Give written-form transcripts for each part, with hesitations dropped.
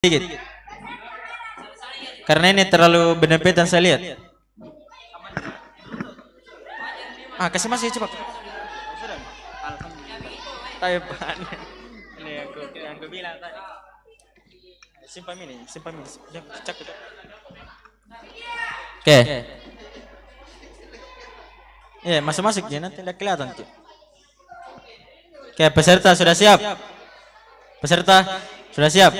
Dikit. Karena ini terlalu benepetan saya lihat. Kasih masih cepat. Alhamdulillah. Ini yang aku bilang tadi. Simpan ini. Cek. Oke. Ya, masuk ya, nanti tidak kelihatan tuh. Oke, peserta sudah siap? Peserta sudah siap?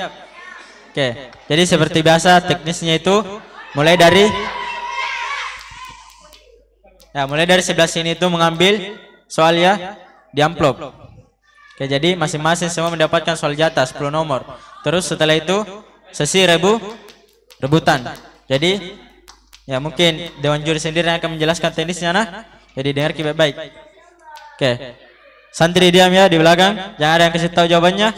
Oke, jadi seperti biasa teknisnya itu mulai dari sebelah sini itu mengambil soal ya di amplop. Oke, jadi masing-masing semua mendapatkan soal jatah 10 nomor. Terus setelah itu sesi rebutan. Jadi ya mungkin dewan juri sendiri yang akan menjelaskan teknisnya nah. Jadi dengar baik-baik. Oke. Santri diam ya di belakang, jangan ada yang kasih tahu jawabannya.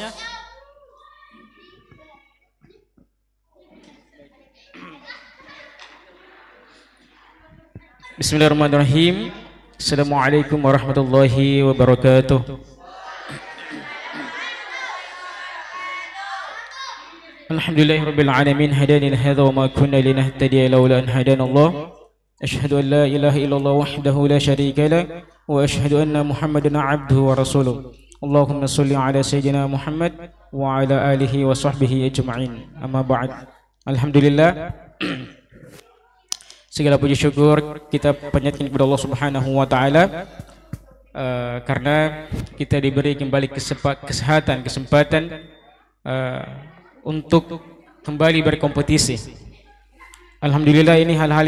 Bismillahirrahmanirrahim. Assalamualaikum warahmatullahi wabarakatuh. Alhamdulillahirabbil alamin hadani hadza wa ma kunna linahtadiya laula an hadana Allah. Asyhadu an la ilaha illallah wahdahu la syarika lah wa asyhadu anna Muhammadan abduhu wa rasuluh. Allahumma shalli ala sayyidina Muhammad wa ala alihi wa sahbihi ajma'in. Amma ba'd. Alhamdulillah. Segala puji syukur kita panjatkan kepada Allah Subhanahu wa taala karena kita diberi kembali kesempatan untuk kembali berkompetisi. Alhamdulillah, ini hal-hal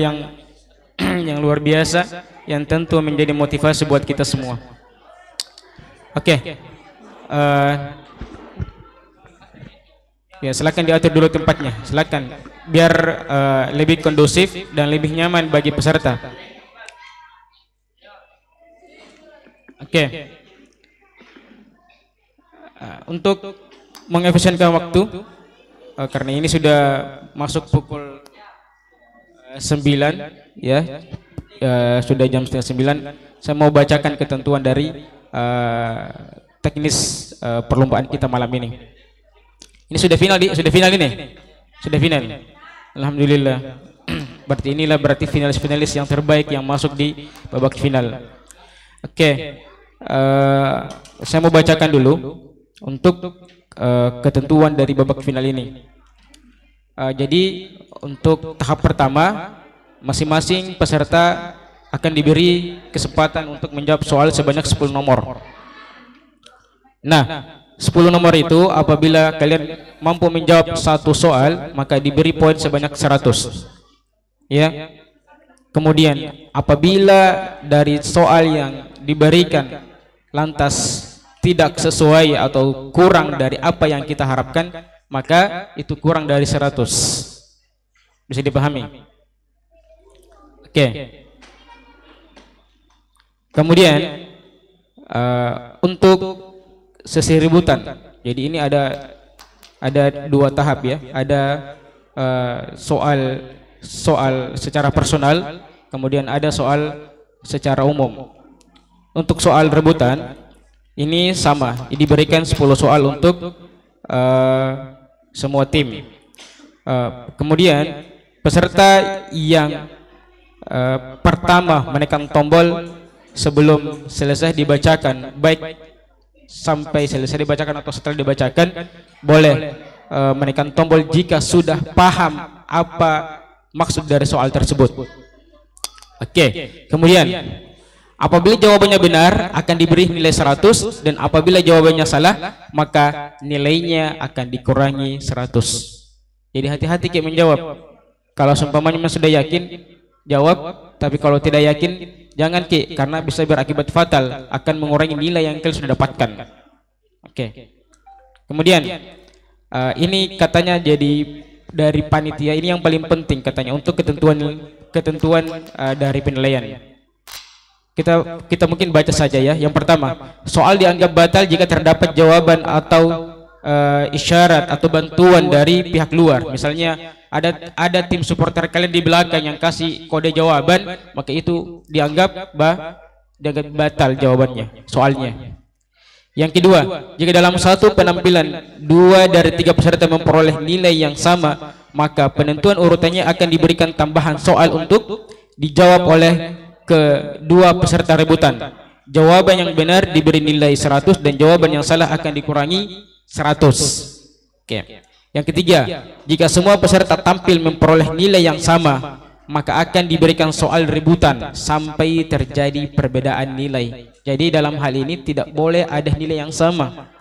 yang luar biasa yang tentu menjadi motivasi buat kita semua. Oke. Ya, silakan diatur dulu tempatnya. Silakan biar lebih kondusif dan lebih nyaman bagi peserta. Oke. Untuk mengefisienkan waktu karena ini sudah masuk pukul 9 ya. Sudah jam setengah 9. Saya mau bacakan ketentuan dari teknis perlombaan kita malam ini. Ini sudah final ini. Sudah final. Alhamdulillah. Berarti finalis yang terbaik yang masuk di babak final. Oke. Saya mau bacakan dulu untuk ketentuan dari babak final ini. Jadi untuk tahap pertama, masing-masing peserta akan diberi kesempatan untuk menjawab soal sebanyak 10 nomor. Nah, 10 nomor itu apabila kalian mampu menjawab satu soal maka diberi poin sebanyak 100 ya. Kemudian apabila dari soal yang diberikan lantas tidak sesuai atau kurang dari apa yang kita harapkan maka itu kurang dari 100. Bisa dipahami? Oke. Kemudian untuk sesi rebutan. Jadi ini ada 2 tahap ya. Ada soal secara personal, kemudian ada soal secara umum. Untuk soal rebutan ini sama, diberikan 10 soal untuk semua tim. Kemudian peserta yang pertama menekan tombol sebelum selesai dibacakan, baik sampai selesai dibacakan atau setelah dibacakan, boleh menekan tombol jika sudah paham apa maksud dari soal tersebut. Oke. Kemudian apabila jawabannya benar akan diberi nilai 100 dan apabila jawabannya salah maka nilainya akan dikurangi 100. Jadi hati-hati kayak menjawab. Kalau seumpamanya sudah yakin jawab, tapi kalau tidak yakin jangan karena bisa berakibat fatal, akan mengurangi nilai yang kalian sudah dapatkan. Oke. Kemudian ini katanya jadi dari panitia ini yang paling penting katanya untuk ketentuan dari penilaian. Kita mungkin baca saja ya. Yang pertama, soal dianggap batal jika terdapat jawaban atau isyarat atau bantuan dari pihak luar. Misalnya ada tim supporter kalian di belakang yang kasih kode jawaban, maka itu dianggap batal jawabannya, soalnya. Yang kedua, jika dalam satu penampilan 2 dari 3 peserta memperoleh nilai yang sama, maka penentuan urutannya akan diberikan tambahan soal untuk dijawab oleh kedua peserta rebutan. Jawaban yang benar diberi nilai 100 dan jawaban yang salah akan dikurangi 100. Oke. Yang ketiga, jika semua peserta tampil memperoleh nilai yang sama, maka akan diberikan soal rebutan sampai terjadi perbedaan nilai. Jadi dalam hal ini tidak boleh ada nilai yang sama.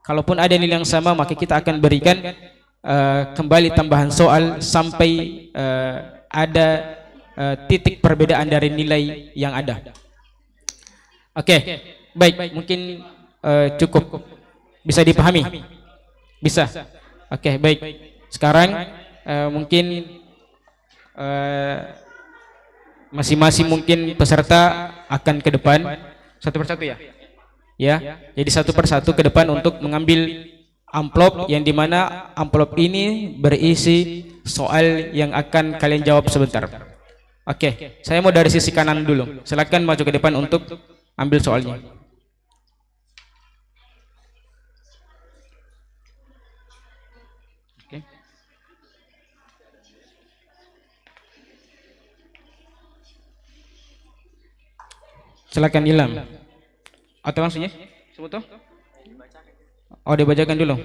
Kalaupun ada nilai yang sama, maka kita akan berikan kembali tambahan soal sampai ada titik perbedaan dari nilai yang ada. Oke, baik, mungkin cukup bisa dipahami. Bisa. Oke, baik. Sekarang mungkin masing-masing mungkin peserta akan ke depan satu persatu ya. Ya, jadi satu persatu ke depan untuk mengambil amplop yang dimana amplop ini berisi soal yang akan kalian jawab sebentar. Oke, saya mau dari sisi kanan dulu. Silakan maju ke depan untuk ambil soalnya. Silakan Ilham. Atau langsung ya? Sebetul? Oh, dibacakan dulu.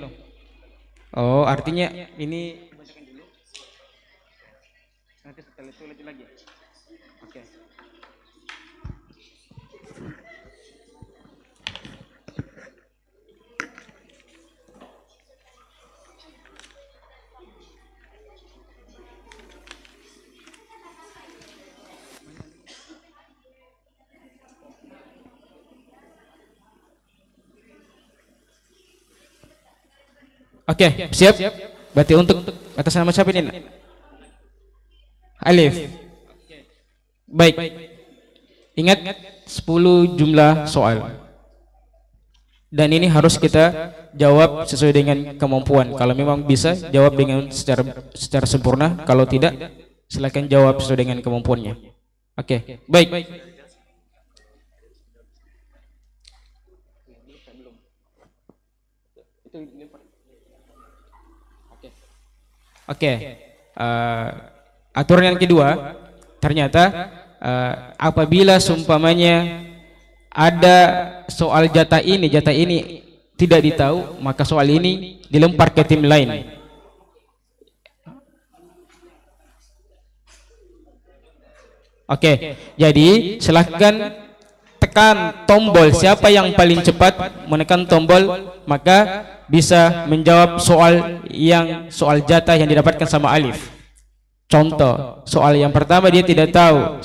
Oh, artinya ini dibacakan dulu. Nanti setelah itu lanjut lagi. Oke. Oke, siap? Berarti untuk atas nama siapa ini? Alif. Baik. Ingat 10 jumlah soal. Dan ini harus kita jawab sesuai dengan kemampuan. Kalau memang bisa, jawab dengan secara sempurna. Kalau tidak, silakan jawab sesuai dengan kemampuannya. Oke, baik. Oke, aturan yang kedua, ternyata apabila seumpamanya ada soal jatah ini tidak ditahu, maka soal ini dilempar ke tim lain. Oke, jadi silakan tekan tombol, siapa yang paling cepat menekan tombol maka bisa menjawab soal jatah yang didapatkan sama Alif. Contoh, soal yang pertama dia tidak tahu,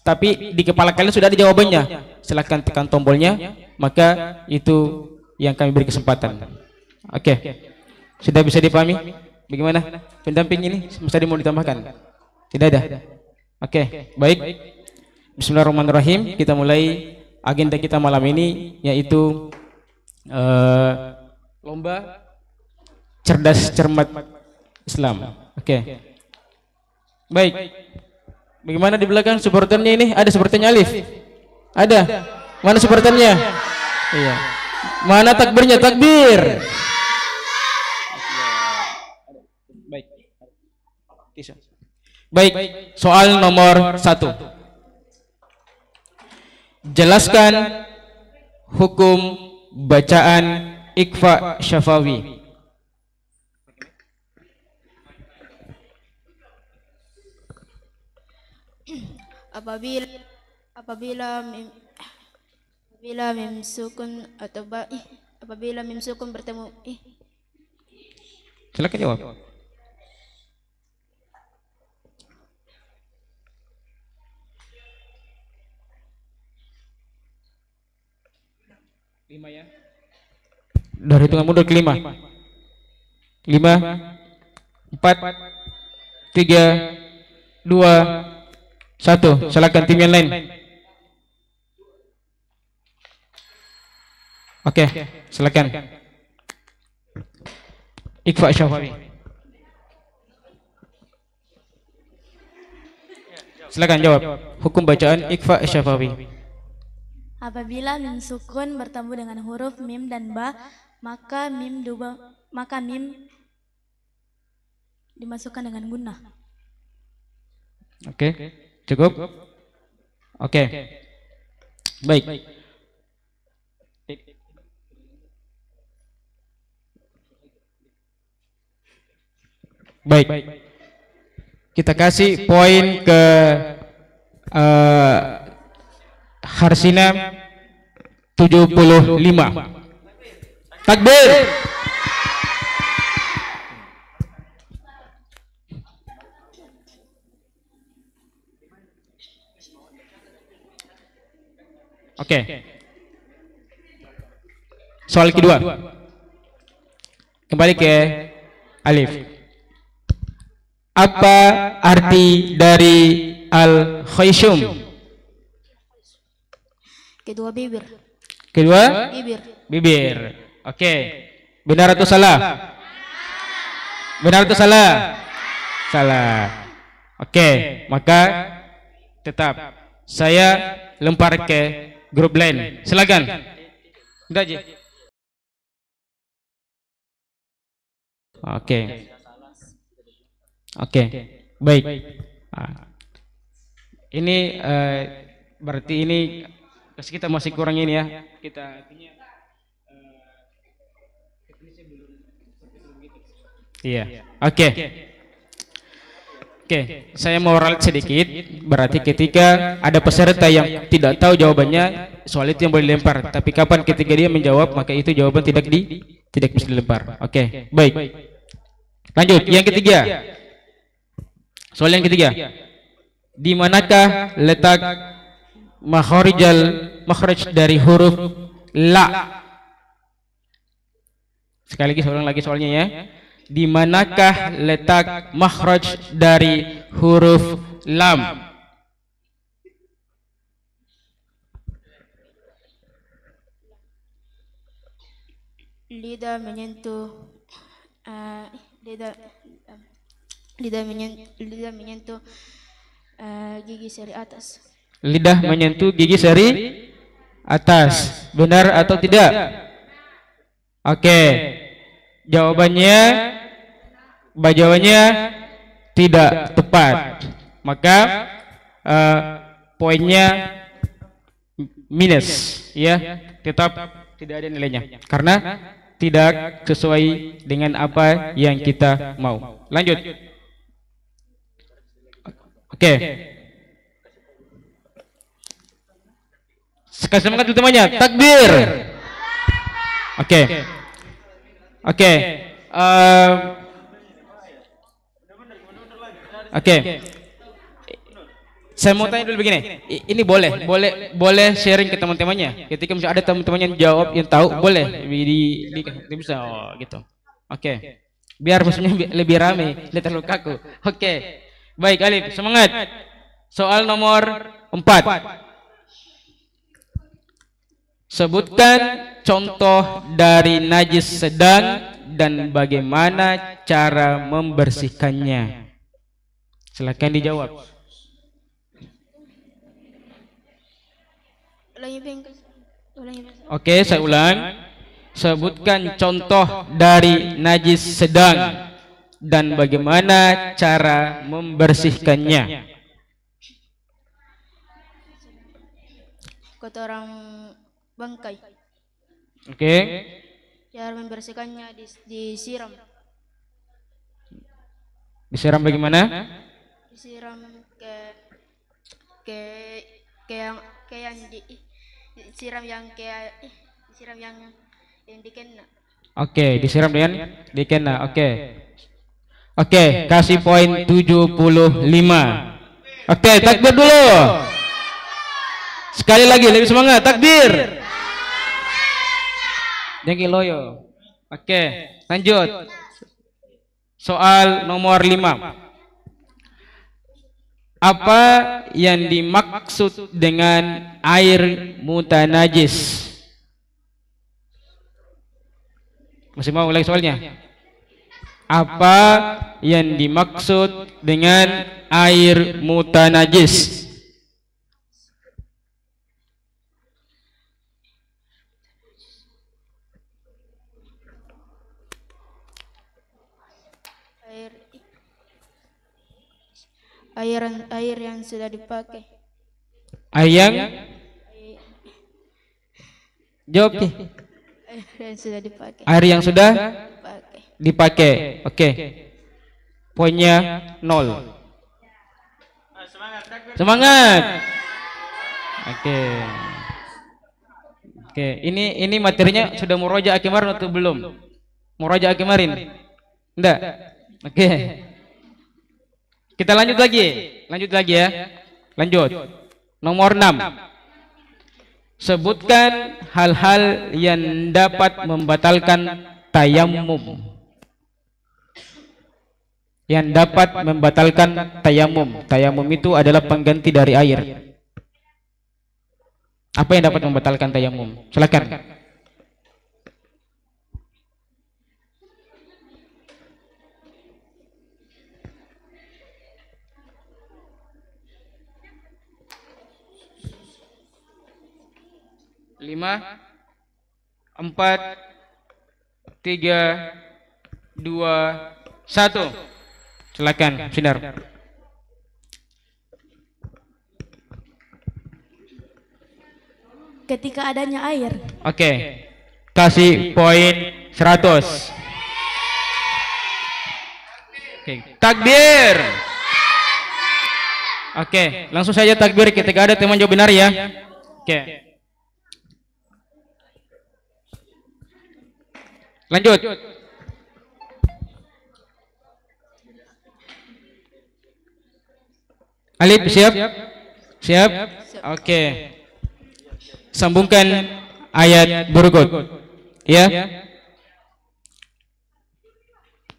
tapi di kepala kalian sudah ada jawabannya. Silakan tekan tombolnya, maka itu yang kami beri kesempatan. Oke, sudah bisa dipahami? Bagaimana pendamping ini? Mesti mau ditambahkan? Tidak ada. Oke, baik. Bismillahirrahmanirrahim. Kita mulai agenda kita malam ini, yaitu lomba cerdas cermat Islam. Oke. Baik. Bagaimana di belakang supporternya ini? Ada supporternya Alif? Ada. Mana supporternya? Iya. Mana takbirnya? Takbir. Baik. Baik. Soal nomor 1. Jelaskan hukum bacaan Iqfa Syafawi. Apabila mim sukun atau apabila mim sukun bertemu Silakan jawab. Lima ya. Dari hitungan mundur ke 5. 5 4 3 2 1. Silakan tim yang lain. Oke, silakan. Iqfa Syafawi. Silakan jawab. Hukum bacaan Iqfa Syafawi. Apabila mim sukun bertemu dengan huruf mim dan ba, maka mim dimasukkan dengan gunnah. Oke, cukup. Oke, baik. Baik, kita kasih poin ke Harsina 75. Takbir. Oke. Soal kedua. Kembali ke alif. Apa arti dari al-khayshum? Kedua bibir. Kedua Bibir. bibir. Oke. Benar atau salah? Benar atau salah? Salah. Oke, maka tetap saya lempar ke grup lain. Silakan. Udah aja. Oke. Oke. Baik. Ini berarti ini kita masih kurang ini ya. Kita iya. Oke. Oke, saya mau ralat sedikit. Berarti ketika ada peserta yang tidak tahu jawabannya, soal itu yang boleh dilempar. Tapi kapan ketika dia menjawab, maka itu jawaban tidak bisa dilempar. Oke, baik. Lanjut, yang ketiga. Soal yang ketiga. Di manakah letak makhraj dari huruf la? Sekali lagi, ulang lagi soalnya ya. Di manakah letak makhraj dari huruf lam? Lidah menyentuh gigi seri atas. Lidah menyentuh gigi seri atas. Benar atau tidak? Oke. Jawabannya tidak tepat. Maka poinnya minus ya. Tetap tidak ada nilainya karena tidak sesuai dengan apa yang kita mau. Lanjut. Oke. Sekali semangat teman-temannya. Takbir. Oke. Oke. Oke. Saya mau tanya dulu begini. Ini boleh sharing ke teman-temannya. Ketika misalnya ada teman-teman yang jawab yang tahu, boleh di bisa gitu. Oke. Biar maksudnya lebih ramai, tidak terlalu kaku. Oke. Baik, Alif, semangat. Soal nomor 4. Sebutkan contoh dari najis sedang dan bagaimana cara membersihkannya. Silakan dijawab. Oke, saya ulang. Sebutkan contoh dari najis sedang dan bagaimana cara membersihkannya. Kotoran bangkai. Oke. Cara membersihkannya disiram. Disiram bagaimana? Disiram ke yang dikena. Oke, disiram dengan dikena. Oke. Oke, kasih poin 75. Oke, takbir dulu. Sekali lagi, lebih semangat. Takbir. Jangan loyo. Oke, lanjut. Soal nomor 5. Apa yang dimaksud dengan air mutanajis? Masih mau ulang soalnya? Apa yang dimaksud dengan air mutanajis? air yang sudah dipakai. Air yang jawab Ki. Air yang sudah dipakai. Air yang sudah Pakai. dipakai. Oke. Poinnya 0. Semangat. Oke. Oke, ini materinya sudah murojaah kemarin atau belum? Murojaah kemarin? Enggak. Oke. Kita lanjut lagi. Lanjut lagi ya. Lanjut. Nomor 6. Sebutkan hal-hal yang dapat membatalkan tayammum. Yang dapat membatalkan tayamum. Tayamum itu adalah pengganti dari air. Apa yang dapat membatalkan tayamum? Silakan. Lima, 4, 3, 2, 1. Silakan, Sinar. Ketika adanya air. Oke. Kasih poin 100. Oke, takbir. Oke, langsung saja takbir ketika ada teman jawab benar ya. Oke. Lanjut. Alif siap? Siap? Oke. Sambungkan ayat berikut. Ya.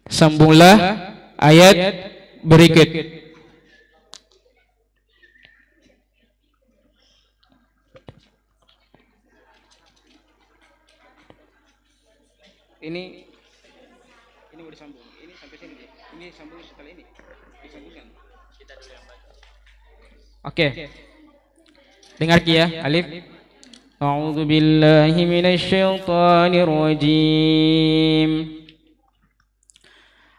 Sambunglah ayat berikut. Ini udah sambung. Ini sampai sini. Ini sambung setelah ini. Disambungkan. Oke. Dengar Ki ya, Alif. A'udzu billahi minasy syaithanir rajim.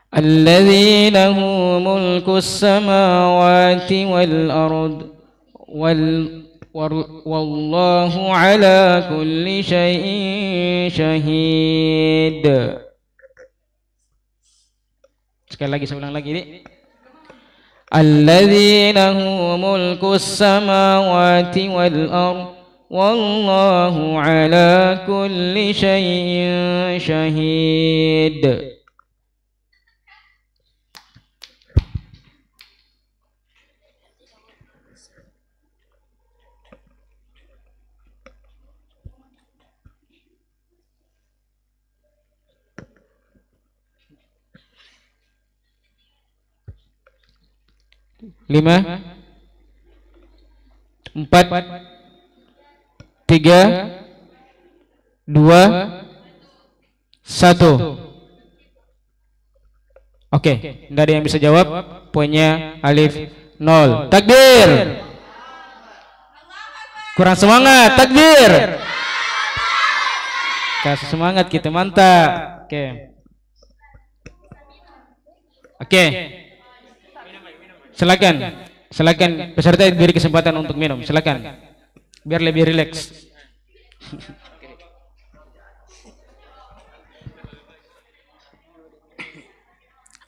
الذي له ملك السماوات والأرض والله على كل شيء شهيد. Sekali lagi, saya ulang lagi ini. الذي له ملك السماوات والأرض والله على كل شيء شهيد. Lima, 4, 3, 2, 1. Oke, nggak ada yang bisa jawab. Poinnya Alif 0. Takbir. Kurang semangat. Takbir. Kasih semangat kita, mantap. Oke. Oke. Silakan peserta diberi kesempatan untuk minum. Silakan, biar lebih rileks.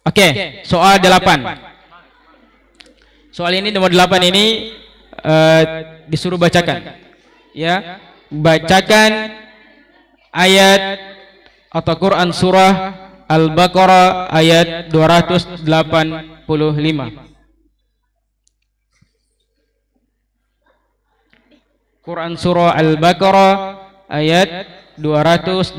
Oke, soal 8. Soal ini nomor 8 ini disuruh bacakan. Ya, bacakan ayat atau Quran surah Al-Baqarah ayat 285. Quran surah Al-Baqarah ayat 285.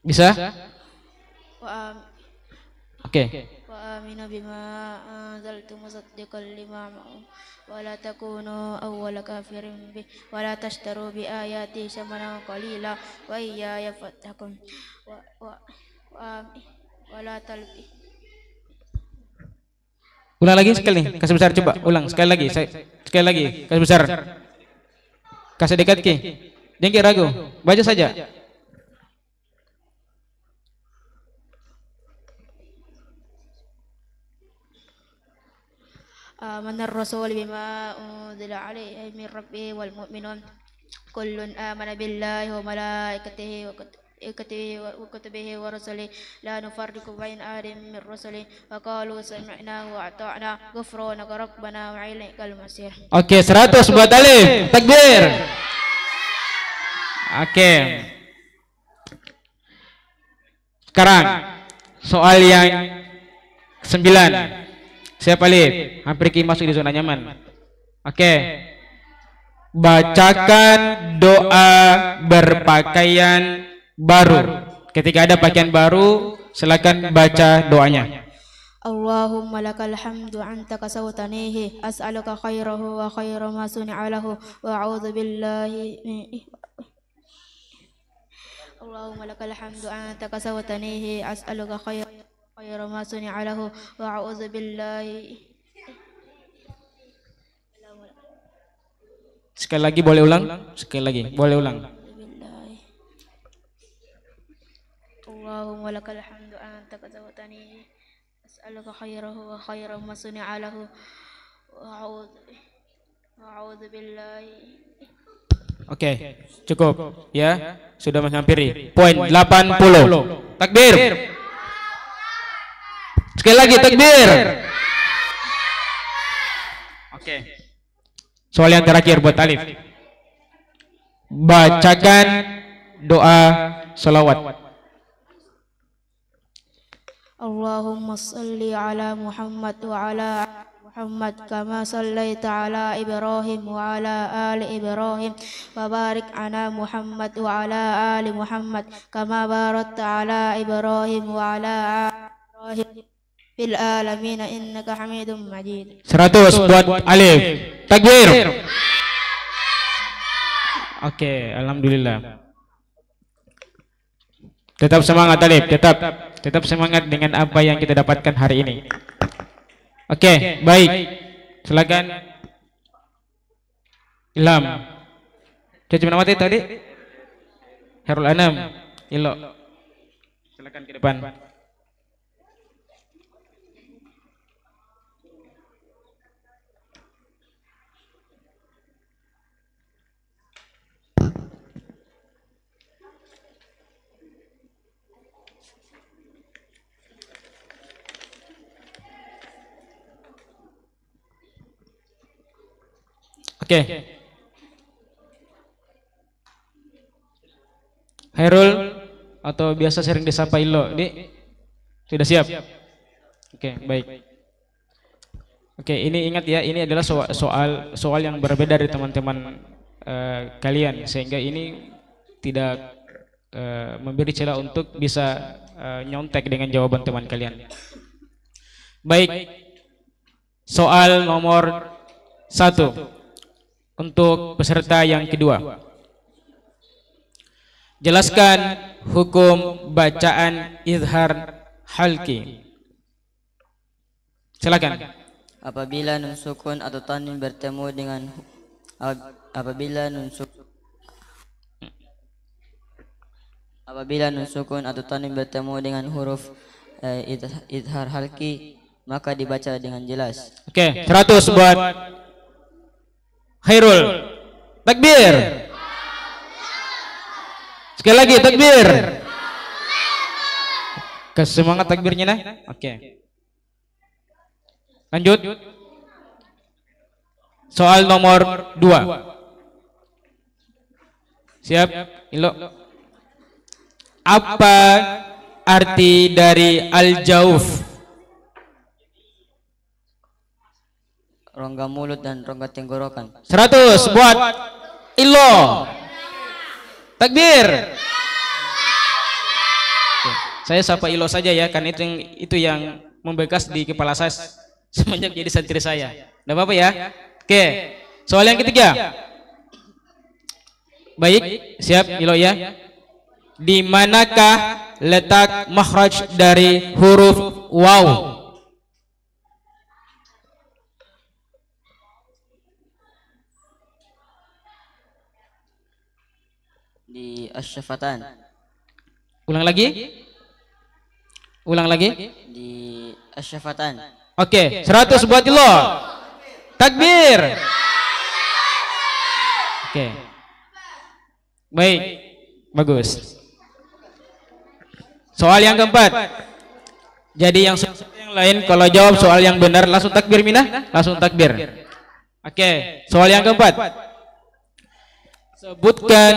Bisa? Oke. Wa aminu bima anzaltu musaddiqan lima ma'u wa la takunu awwala kafirin bi wa la tashtaru bi ayati samanan qalila wa iyaya fattaqun wa la talbi Ulang lagi sekali, kasih besar coba. Ulang sekali lagi, sekali lagi, kasih besar. Kasih dekat ki. Jangan ragu, baca saja. آمن الرسول بما أنزل عليه من ربه والمؤمنون كل آمن بالله وملائكته وكتبه ورسله لا نفرق بين أحد من رسله وقالوا سمعنا وأطعنا غفرانك ربنا وإليك المصير. Oke, 100 buat Alif. Takbir. Oke. Sekarang soal yang 9. Siapa Alif? Hampir masuk di zona nyaman. Oke. Bacakan doa berpakaian baru. Ketika ada pakaian baru, silakan baca doanya. Allahumma lakal hamdu anta kasawtanihi as'aluka khairahu wa khaira ma suni'a lahu wa a'udzu billahi Allahumma lakal hamdu anta kasawtanihi as'aluka khaira ma suni'a lahu wa a'udzu billahi. Sekali lagi boleh ulang? Sekali lagi boleh ulang. Allahumma lakal hamdu anta kasawtanihi as'aluka khairahu wa khaira ma suni'a lahu wa a'udzu billahi. Oke, cukup ya. Sudah menghampiri poin 80. Takbir. Sekali lagi takbir. Oke. Soal yang terakhir buat Alif. Bacakan doa salawat. Allahumma salli ala Muhammad wa ala Muhammad kama sallaita ala Ibrahim wa ala ali Ibrahim wa barik ala Muhammad wa ala ali Muhammad kama barakta ala Ibrahim wa ala ali Ibrahim fil alamin innaka Hamidum Majid. 100 buat Alif. Takbir. Oke, alhamdulillah. Tetap semangat Alif, tetap semangat dengan apa yang kita dapatkan hari ini. Oke, baik. Silakan Ilham. Dia cuma mati tadi. Herul Anam, Ilo. Silakan ke depan. Oke. Hairul atau biasa sering disapa Ilo, ini sudah siap? Oke, baik. Oke, ini ingat ya, ini adalah soal yang berbeda dari teman-teman kalian, sehingga ini tidak memberi celah untuk bisa nyontek dengan jawaban teman kalian. Baik. Soal nomor 1. Untuk peserta yang kedua, jelaskan hukum bacaan izhar halki. Silakan. Apabila nun sukun atau tanwin bertemu dengan apabila nun sukun atau tanwin bertemu dengan huruf izhar halki, maka dibaca dengan jelas. Oke, 100 buat Khairul. Takbir. Sekali lagi takbir. Kesemangat takbirnya nah. Oke. Lanjut. Soal nomor 2. Siap? Ilo. Apa arti dari al-jauf? Rongga mulut dan rongga tenggorokan. 100 buat Ilo. Takbir. Saya sapa Ilo saja ya, kan itu yang membekas di kepala saya semenjak jadi santri saya. Enggak apa-apa ya. Oke. Soal yang ketiga. Baik, siap Ilo ya. Di manakah letak makhraj dari huruf waw? di asyafatan. Ulang lagi. Ulang lagi. Di asyafatan. Oke, 100 buat Allah. Takbir. Oke. Baik. Bagus. Soal yang keempat. Jadi yang lain kalau jawab soal yang benar langsung takbir Minah, langsung takbir. Oke, soal yang keempat. Sebutkan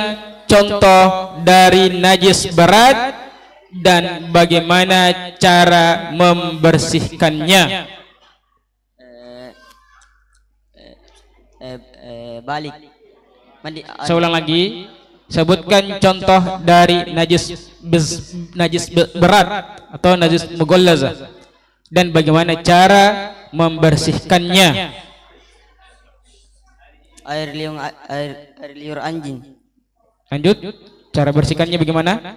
contoh dari najis berat dan bagaimana cara membersihkannya. Balik. Mandi. Saya ulang lagi. Sebutkan contoh dari najis berat atau najis mughallaza dan bagaimana cara membersihkannya. Air liur anjing. Lanjut. Cara bersihkannya bagaimana?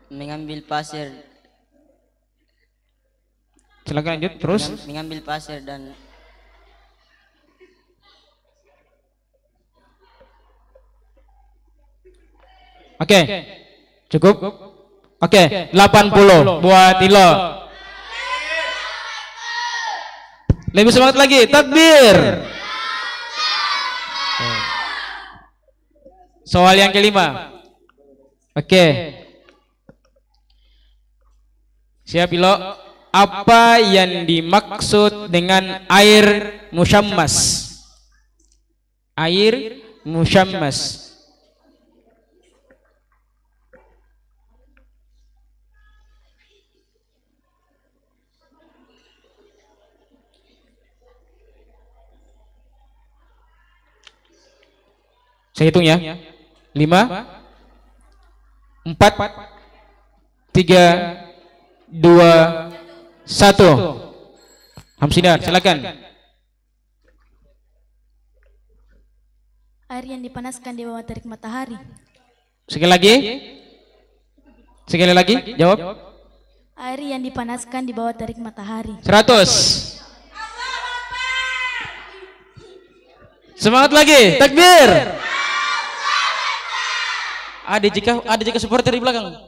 Mengambil pasir. Silakan lanjut terus. Mengambil pasir dan Oke. Cukup? Oke, 80 buat Ilo. Lebih semangat lagi, takbir. Soal yang kelima. Oke. Siap Ilo. Apa yang dimaksud dengan air musyammas? Air musyammas. Saya hitung ya. 5 4 3 2 1. Hamsidan, silakan. Air yang dipanaskan di bawah terik matahari. Sekali lagi. Sekali lagi, jawab. Air yang dipanaskan di bawah terik matahari. 100. Semangat lagi, takbir. Ada jika supporter di belakang.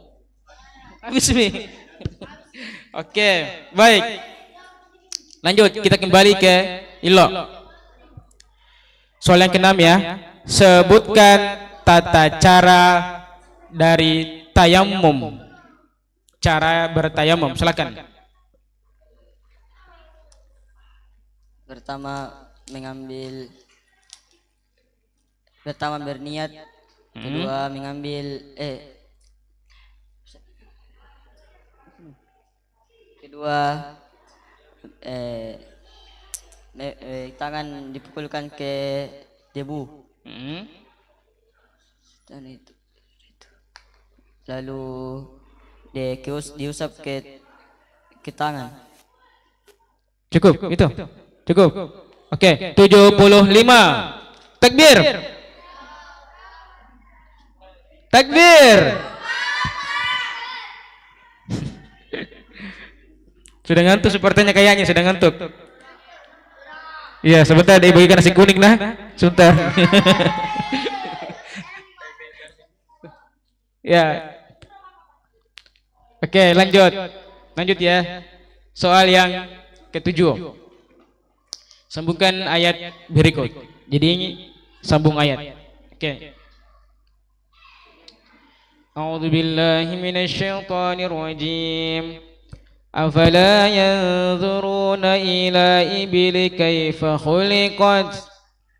Habis nih. Oke, baik. Lanjut, kita kembali ke Ilo. Soal yang keenam ya. Sebutkan tata cara dari tayamum. Cara bertayamum, silakan. Pertama berniat, kedua tangan dipukulkan ke debu. Dan itu. Lalu diusap ke tangan. Cukup, itu. Cukup. Oke, 75. Takbir. Takbir. Sudah ngantuk supporternya kayaknya, sudah ngantuk. Iya, sebentar dibagikan nasi kuning nah. Sebentar. Ya. Oke, lanjut. Lanjut ya. Soal yang ketujuh. Sambungkan ayat berikut. Jadi ini sambung ayat. Oke. A'udzu billahi minasyaitonir rajim. Afala yanzuruna ila ibili kaifa khuliqat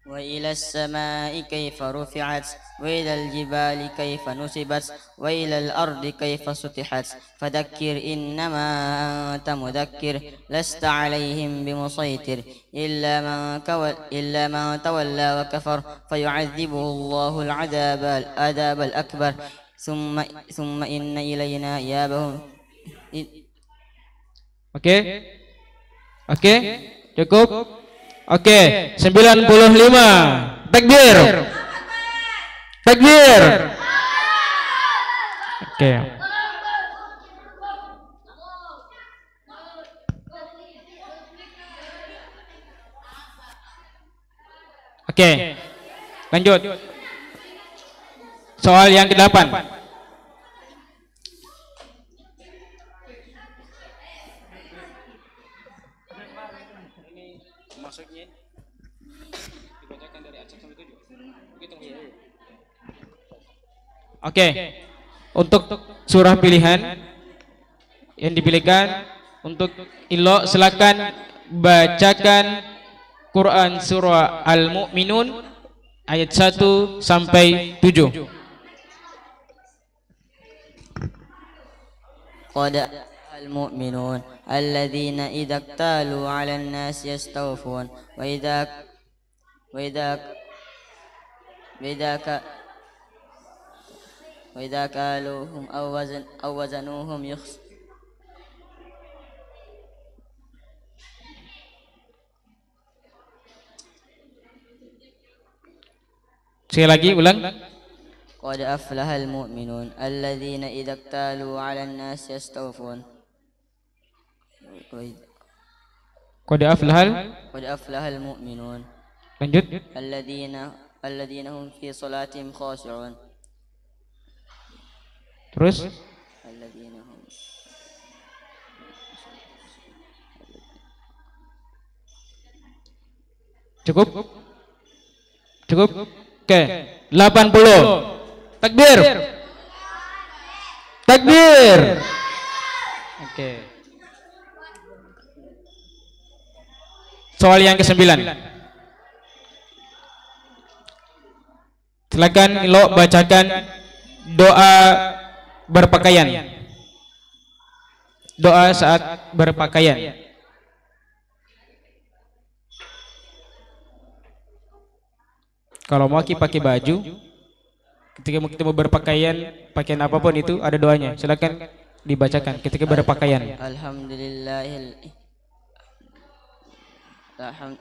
wa ila as-samai kaifa rufi'at wa ila al-jibali kaifa nusibat wa ila al-ardi kaifa sutihat fadhakkir innama anta mudhakkir lasta 'alaihim bimusaitir illa man tawalla wa kafar fayu'adzibuhu Allahu al-'adab al-akbar thumma inna ilayna iyabahum. Oke. Oke, cukup. Oke, 95. Takbir. Takbir. Oke. Oke. Lanjut. Soal yang ke-8. Oke. Untuk surah pilihan yang dipilihkan untuk Ilo, silakan bacakan Quran surah Al-Mu'minun ayat 1 sampai 7. قد المؤمنون الذين إذا اكتالوا على الناس يستوفون وإذا وإذا ك- وإذا كالوهم أو وزنوهم Sekali lagi ulang. قد أفلح المؤمنون الذين إذا اكتالوا على الناس يستوفون Qad aflahal. قد أفلح المؤمنون Lanjut. الذين هم في صلاتهم خاشعون Terus. الذين هم Cukup? Cukup? Oke. 80. Takbir. Takbir. Oke. Soal yang ke-9. Silakan Ilo bacakan doa berpakaian. Doa saat berpakaian. Kalau mau pakai baju, ketika kita mau berpakaian, pakaian apapun itu ada doanya. Silakan dibacakan ketika berpakaian.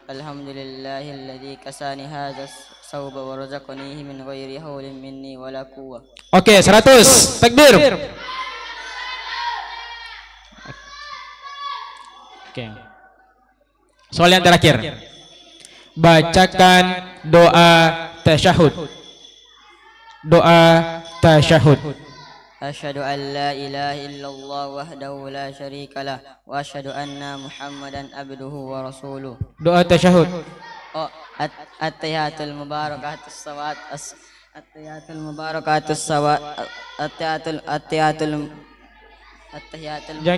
Alhamdulillahilladzi kasani hadzal sauba wa razaqanihi min ghairi haulin minni wala quwwah. Oke, 100. Takbir. Oke. Soal yang terakhir. Bacakan doa tasyahud. Doa tasyahud. Asyhadu an la ilaha illallah wahdahu la syarika lah wa asyhadu anna Muhammadan abduhu wa rasuluh. Doa tasyahud. Oh, at-tahiyatul mubarakatus salawat at-tahiyatul mubarakatus salawat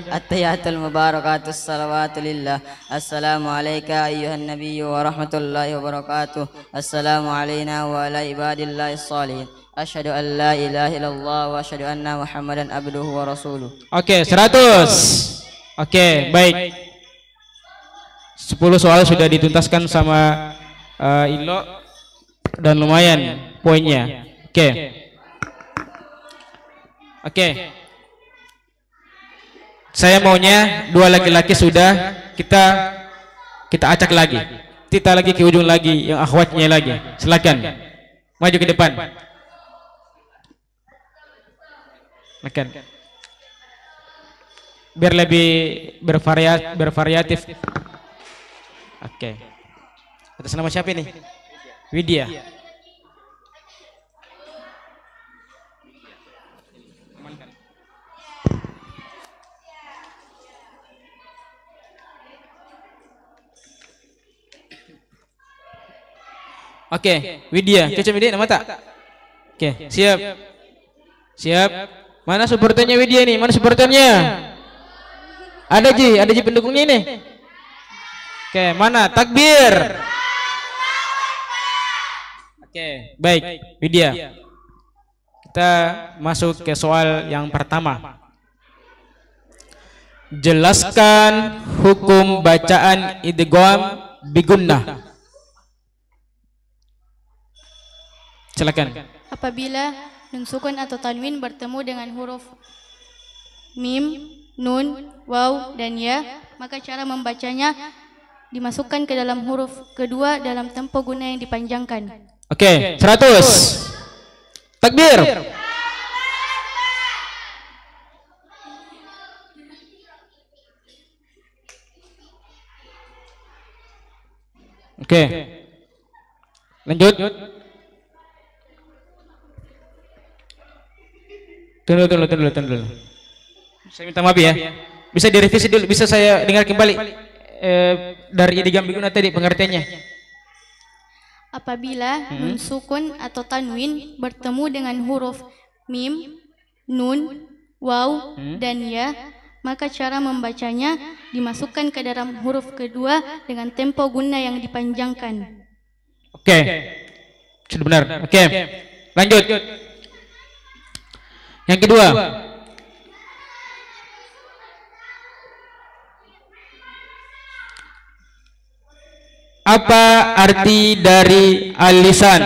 at-tahiyatul mubarakatus salawatu lillah. Assalamu alayka ayyuhan nabiyyu wa rahmatullahi wa barakatuh. Assalamu alayna wa ala ibadillahis shalihin. Asyhadu an la ilaha illallah wa asyhadu anna Muhammadan abduhu wa rasuluh. Oke, 100. Oke, baik. 10 soal sudah dituntaskan sama Ilo dan lumayan poinnya. Oke. Oke. Saya maunya 2 laki-laki sudah kita acak lagi. Kita lagi ke ujung lagi yang akhwatnya lagi. Silakan. Maju ke depan. Makan. Biar lebih bervariatif. Oke. Atas nama siapa ini? Widya. Oke, Widya. Cucu Widya nama tak? Oke, siap. Siap. Mana supporternya Widya nih? Mana supporternya? Ada Ji pendukungnya ini. Oke, mana? Takbir. Oke, baik, Widya. Kita masuk ke soal yang pertama. Jelaskan hukum bacaan idgham bigunnah. Silakan. Apabila nun sukun atau tanwin bertemu dengan huruf mim, nun, waw, dan ya, maka cara membacanya dimasukkan ke dalam huruf kedua dalam tempo guna yang dipanjangkan. Oke, 100. Takbir. Oke. Lanjut. Tunggu. Saya minta maaf ya. Bisa direvisi dulu, bisa saya dengar kembali dari idgham biguna tadi pengertiannya. Apabila nun sukun atau tanwin bertemu dengan huruf mim, nun, waw, dan ya, maka cara membacanya dimasukkan ke dalam huruf kedua dengan tempo guna yang dipanjangkan. Oke. Sudah benar. Oke. Lanjut. Yang kedua. Apa arti dari al-lisan?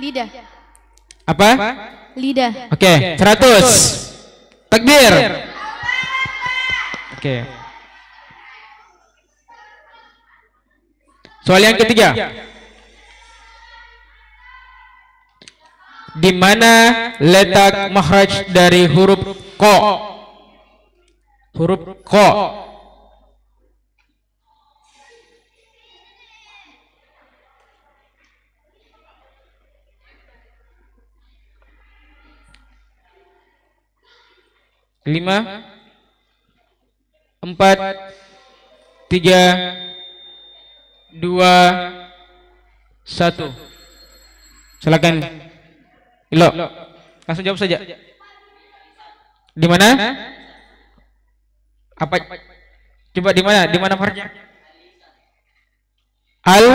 Lidah. Apa? Lidah. Oke, 100. Takbir. Oke. Soal yang ketiga. Di mana letak makhraj dari huruf ko? Huruf ko. Lima, 4, 3, 2, 1. Silakan. Ilo, langsung jawab saja. Di mana? Apa? Coba di mana? Di mana farnya? Al.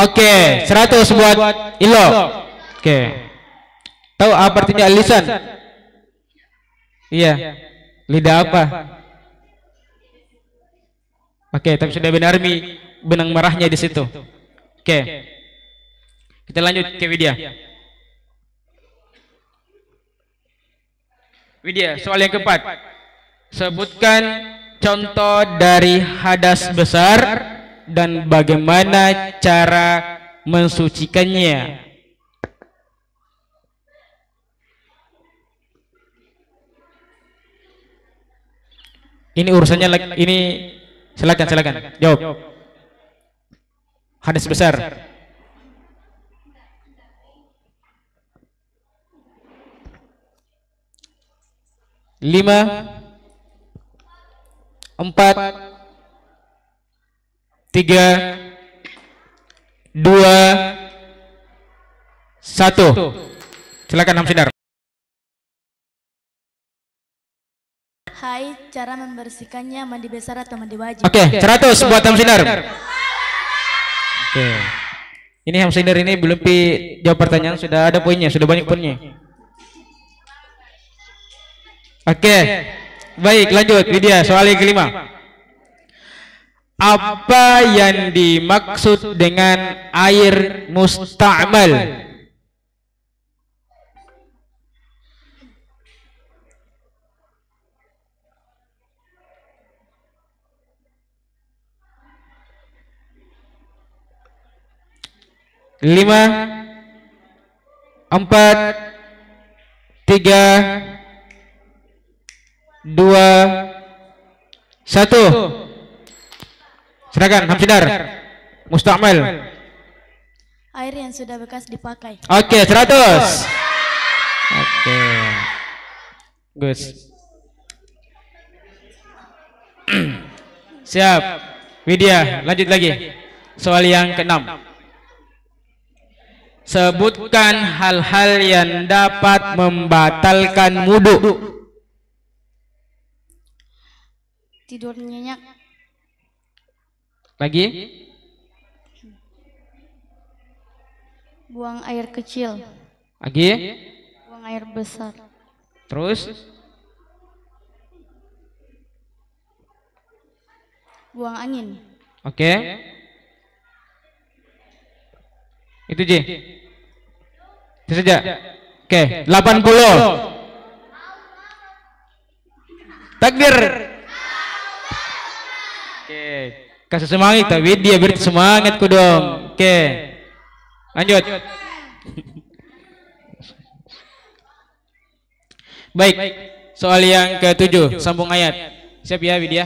Oke, 100 buat Ilo. Oke. Tahu apa artinya al-lisan? Iya. Lidah apa? Oke, tapi sudah benar benang merahnya di situ. Oke. Kita lanjut ke Widya. Widya, soal yang keempat. Sebutkan contoh dari hadas besar dan bagaimana cara mensucikannya. Ini urusannya ini silakan jawab. Hadas besar. Lima, 4, 3, 2, 1. Silakan Hamsidar. Hai, cara membersihkannya mandi besar atau mandi wajib? Oke, 100 buat Hamsidar. Oke. Ini Hamsidar ini belum jawab pertanyaan, sudah ada poinnya, sudah banyak poinnya. Oke. Baik, lanjut Widya, soal yang kelima. Apa yang dimaksud dengan air musta'mal? Lima, 4, 3, 2, 1. Silakan Hamsidar. Musta'mal. Air yang sudah bekas dipakai. Oke, 100. Oke. Gus. Siap. Widya, lanjut lagi. Soal yang ke-6. Sebutkan hal-hal yang dapat membatalkan wudu. Tidur nyenyak. Lagi? Buang air kecil. Lagi? Buang air besar. Terus? Buang angin. Oke. Itu J. Itu saja. Oke, 80. Takbir. Oke, kasih semangat tapi dia beri semangatku dong. Oke. Lanjut. Baik. Soal yang ke-7, sambung ayat. Siap ya Widya?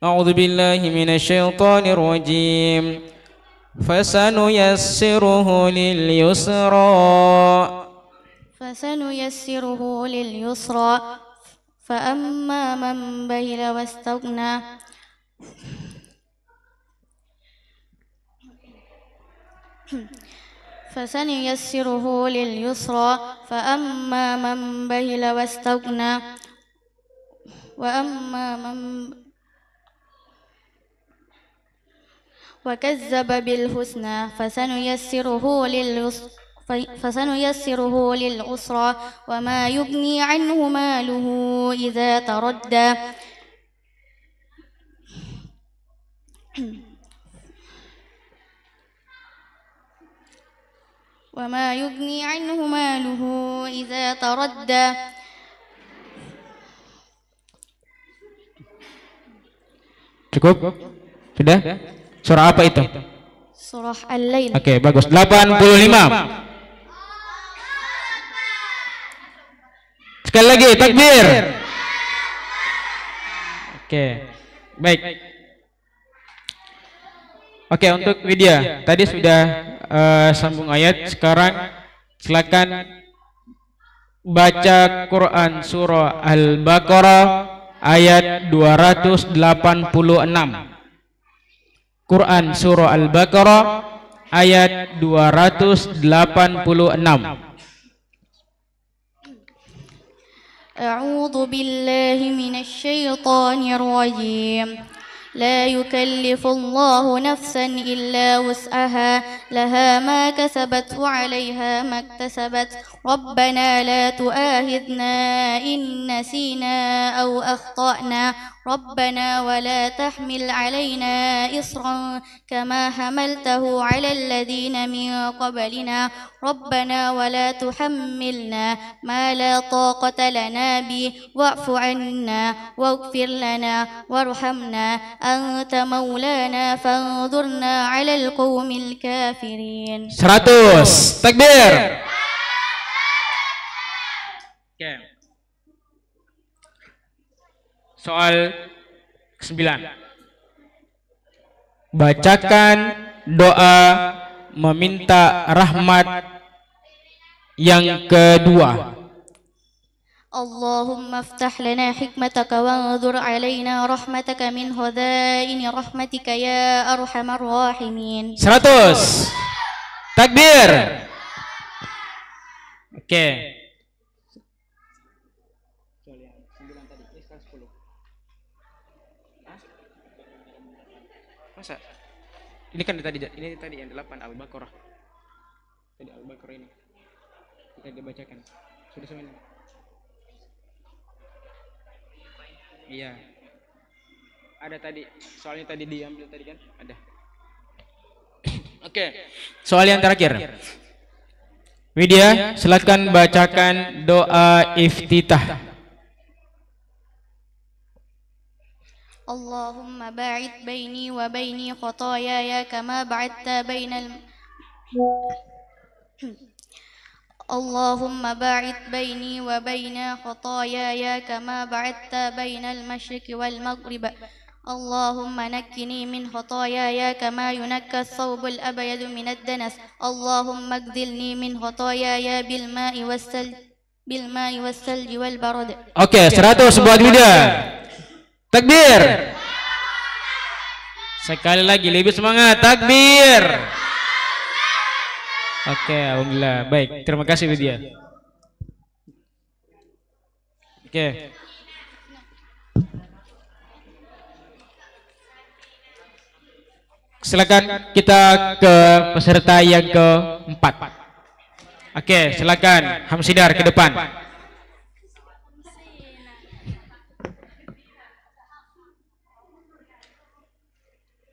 أعوذ بالله من الشيطان الرجيم فسنيسره لليسرى فأما من بخل واستغنى فسنيسره لليسرى فأما من بخل واستغنى وكذب بالحسنى فسنيسره للعسرى وما يغني عنه ماله إذا تردى وما يغني عنه ماله إذا تردى Cukup? Sudah? Surah apa itu? Surah Al-Lail. Oke, bagus. 85. Sekali lagi, takbir. Oke, baik. Oke, untuk Widya, tadi sudah sambung ayat. Sekarang silakan baca Quran surah Al-Baqarah ayat 286. Quran surah Al-Baqarah ayat 286. A'udzu billahi minasy syaithanir rajim. لا يكلف الله نفسا إلا وسعها لها ما كسبت وعليها ما اكتسبت ربنا لا تؤاخذنا إن نسينا أو أخطأنا ربنا ولا تحمل علينا إصرا كما حملته على الذين من قبلنا ربنا ولا تحملنا ما لا طاقة لنا به واعف عنا واغفر لنا وارحمنا أنت مولانا فانظرنا على القوم الكافرين 100 takbir. Soal 9. Bacakan doa meminta rahmat yang kedua. اللهم افتح لنا حكمتك وانظر علينا رحمتك من خزائن رحمتك يا أرحم الراحمين 100 takbir. Oke. Masa? Ini kan tadi yang 8 Al-Baqarah. Tadi Al-Baqarah ini kita dibacakan. Sudah semuanya. Iya. Ada tadi, soalnya tadi diambil tadi kan? Ada. Oke. Soal yang terakhir. Widya, silakan bacakan doa iftitah. Allahumma ba'id baini wa baini khotoyaya kama ba'idta bainal اللهم باعد بيني وبين خطاياي كما بعدت بين المشرق والمغرب اللهم نكني من خطاياي كما ينكى الثوب الأبيض من الدنس اللهم اغسلني من خطاياي بالماء والثلج والبرد. Oke, 100 buat Widya. Takbir. Sekali lagi lebih semangat. Takbir. Oke, alhamdulillah. Baik, terima kasih Widya. Oke. Silakan kita ke peserta yang keempat. Oke, silakan Hamsidar ke depan.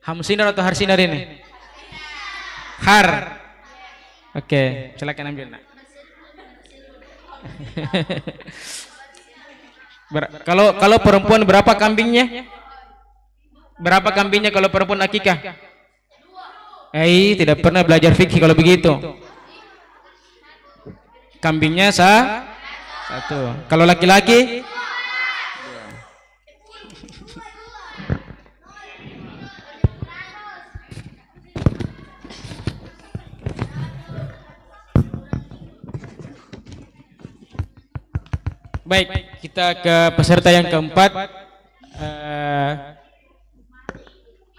Hamsinar atau Harsinar ini? Har. Oke, silakan ambil nak. Kalau perempuan berapa kambingnya? Berapa kambingnya kalau perempuan akikah? Tidak pernah belajar fikih kalau begitu. Kambingnya satu. Kalau laki-laki? Baik, kita ke peserta yang keempat,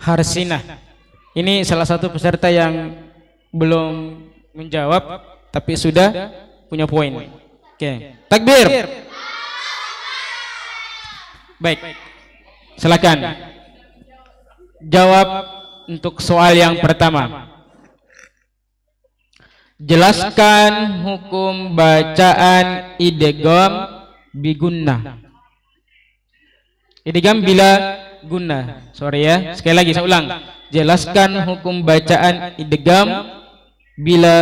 Harsina. Ini salah satu peserta yang belum menjawab tapi sudah punya poin. Oke, takbir. Baik, silakan jawab untuk soal yang pertama. Jelaskan hukum bacaan idgham bigunnah. Idgham bila gunnah. Sorry ya, sekali lagi saya ulang. Jelaskan hukum bacaan idgham bila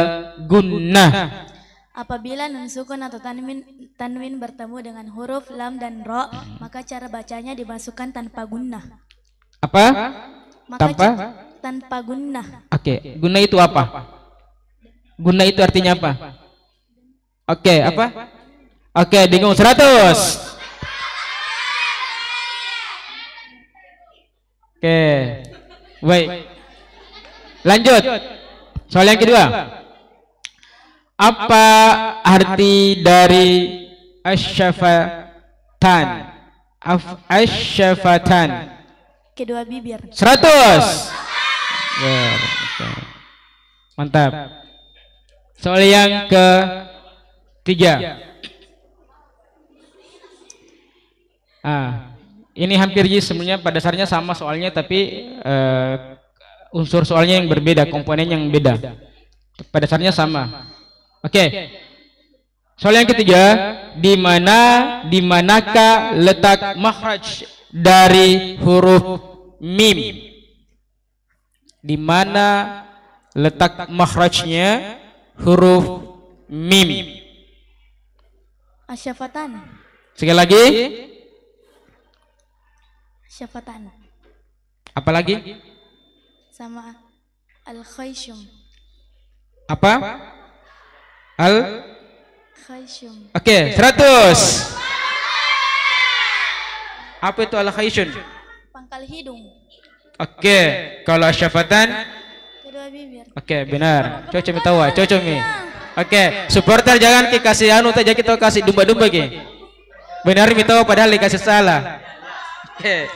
gunnah. Apabila nun sukun atau tanwin bertemu dengan huruf lam dan ro, maka cara bacanya dimasukkan tanpa gunnah. Apa? Maka tanpa gunnah. Oke, gunnah itu apa? Gunnah itu artinya apa? Oke, apa? Oke, dengung 100. Oke, baik. Lanjut. Soal yang kedua. Apa arti dari asyafatan? Asyafatan. Kedua bibir. 100. Mantap. Soal yang ketiga. Ini hampir sebenarnya pada dasarnya sama soalnya, tapi unsur soalnya yang berbeda, komponen yang beda. Pada dasarnya sama. Oke. Soal yang ketiga, di manakah letak makhraj dari huruf mim? Di mana letak makhrajnya huruf mim? Asyafatan. Sekali lagi. Syafatan. Apalagi? Sama al-khayshum. Apa? Khayshum. Oke, 100. Apa itu al-khayshun? Pangkal hidung. Oke, kalau syafatan? Kedua bibir. Oke, benar. Coba tahu, coba mi. Oke, supporter jangan kasih anu aja, kita kasih domba-domba ki. Benar mi tahu padahal dikasih salah. Oke.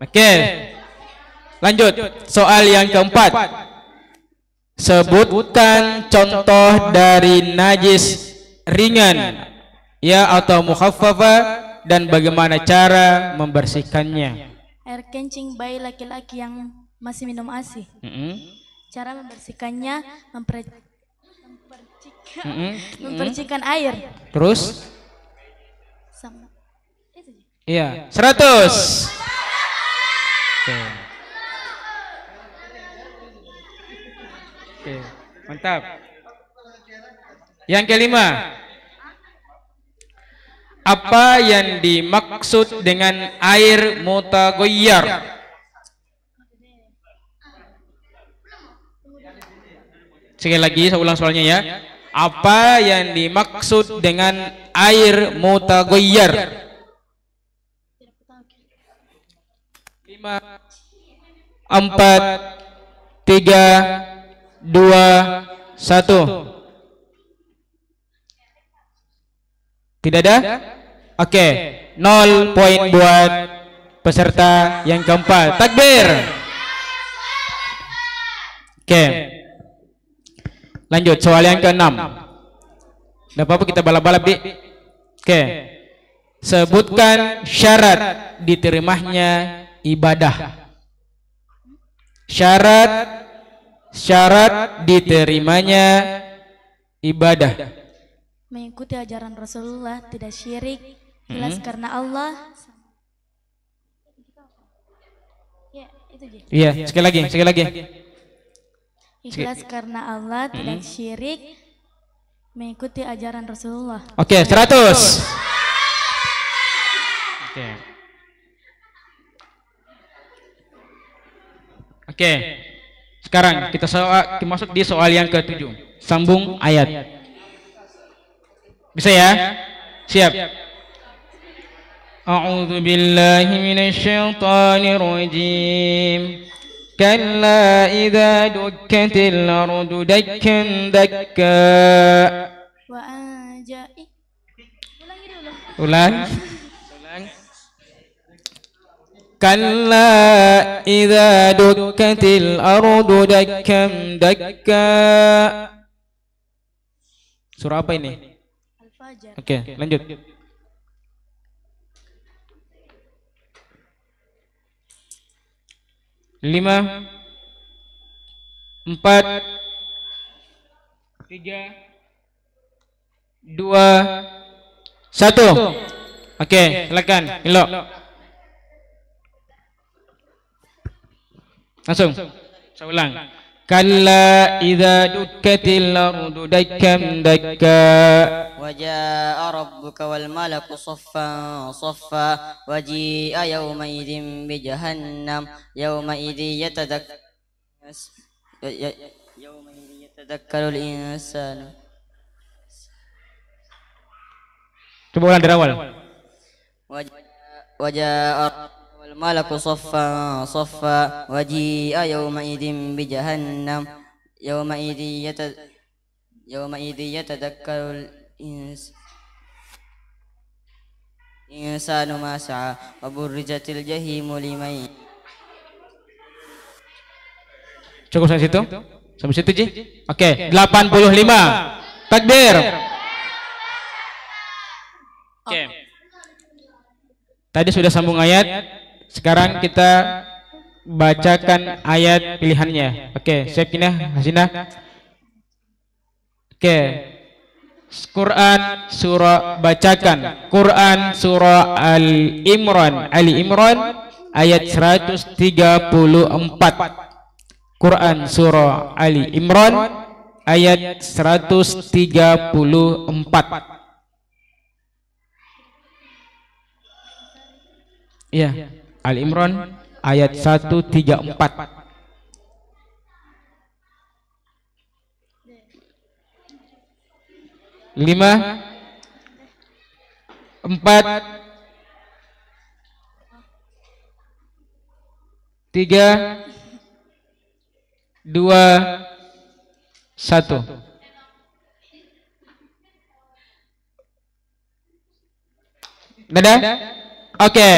Oke. Lanjut. Soal yang keempat. Sebutkan contoh dari najis ringan ya atau mukhaffafah dan bagaimana cara membersihkannya. Air kencing bayi laki-laki yang masih minum ASI. Cara membersihkannya mempercikan air. Terus? Sama. Itu. Iya, 100. Oke, mantap. Yang kelima, apa yang dimaksud dengan air mutaghayyir? Sekali lagi saya ulang soalnya ya. Apa yang dimaksud dengan air mutaghayyir? 5 4 3 2 1. Tidak ada? Oke, 0 poin buat peserta yang keempat. Takbir. Oke. Lanjut soal yang keenam. Tidak apa-apa kita balap-balap, Dik. Oke. Sebutkan syarat diterimanya ibadah. Syarat diterimanya ibadah. Mengikuti ajaran Rasulullah, tidak syirik, ikhlas karena Allah. Ya, itu aja. Iya, sekali lagi. Ikhlas karena Allah, tidak syirik, mengikuti ajaran Rasulullah. Oke, 100. Oke. Sekarang kita masuk di soal yang ke-7. Sambung ayat. Bisa ya? Siap. A'udzu billahi minasyaitonir rajim. Kalla idza dukkatil ardu dakkan dakka Wa anja'i. Ulangi dulu. Ulang. Kalla idza dukkatil ardu dakkam dakka. Surah apa ini? Al-Fajr. Oke, lanjut. 5 4 3 2 1. Oke, silakan. Hilo. Langsung. Saya ulang. Kalla idza dukkatil ardu dakkam dakka. وجاء ربك والملك صفا صفا وجيء يومئذ بجهنم يومئذ يتذكر الإنسان. Coba ulang dari awal. وجاء والملك صفا صفا وجيء يومئذ بجهنم يومئذ يتذكر الإنسان ما سعى وبرزت الجحيم لمن. Cukup sampai situ? Sampai situ, Ji? Oke, 85. Takbir. Oke. Tadi sudah sambung ayat. Sekarang kita bacakan ayat pilihannya. Oke, siap Kinah, Hasinah. Oke. Quran surah bacakan. Quran surah Al-Imran. Ali Imran ayat 134. Quran surah Ali Imran ayat 134. Iya, Ali Imran ayat 134. Lima, 4, 3, 2, 1. Dadah? Oke.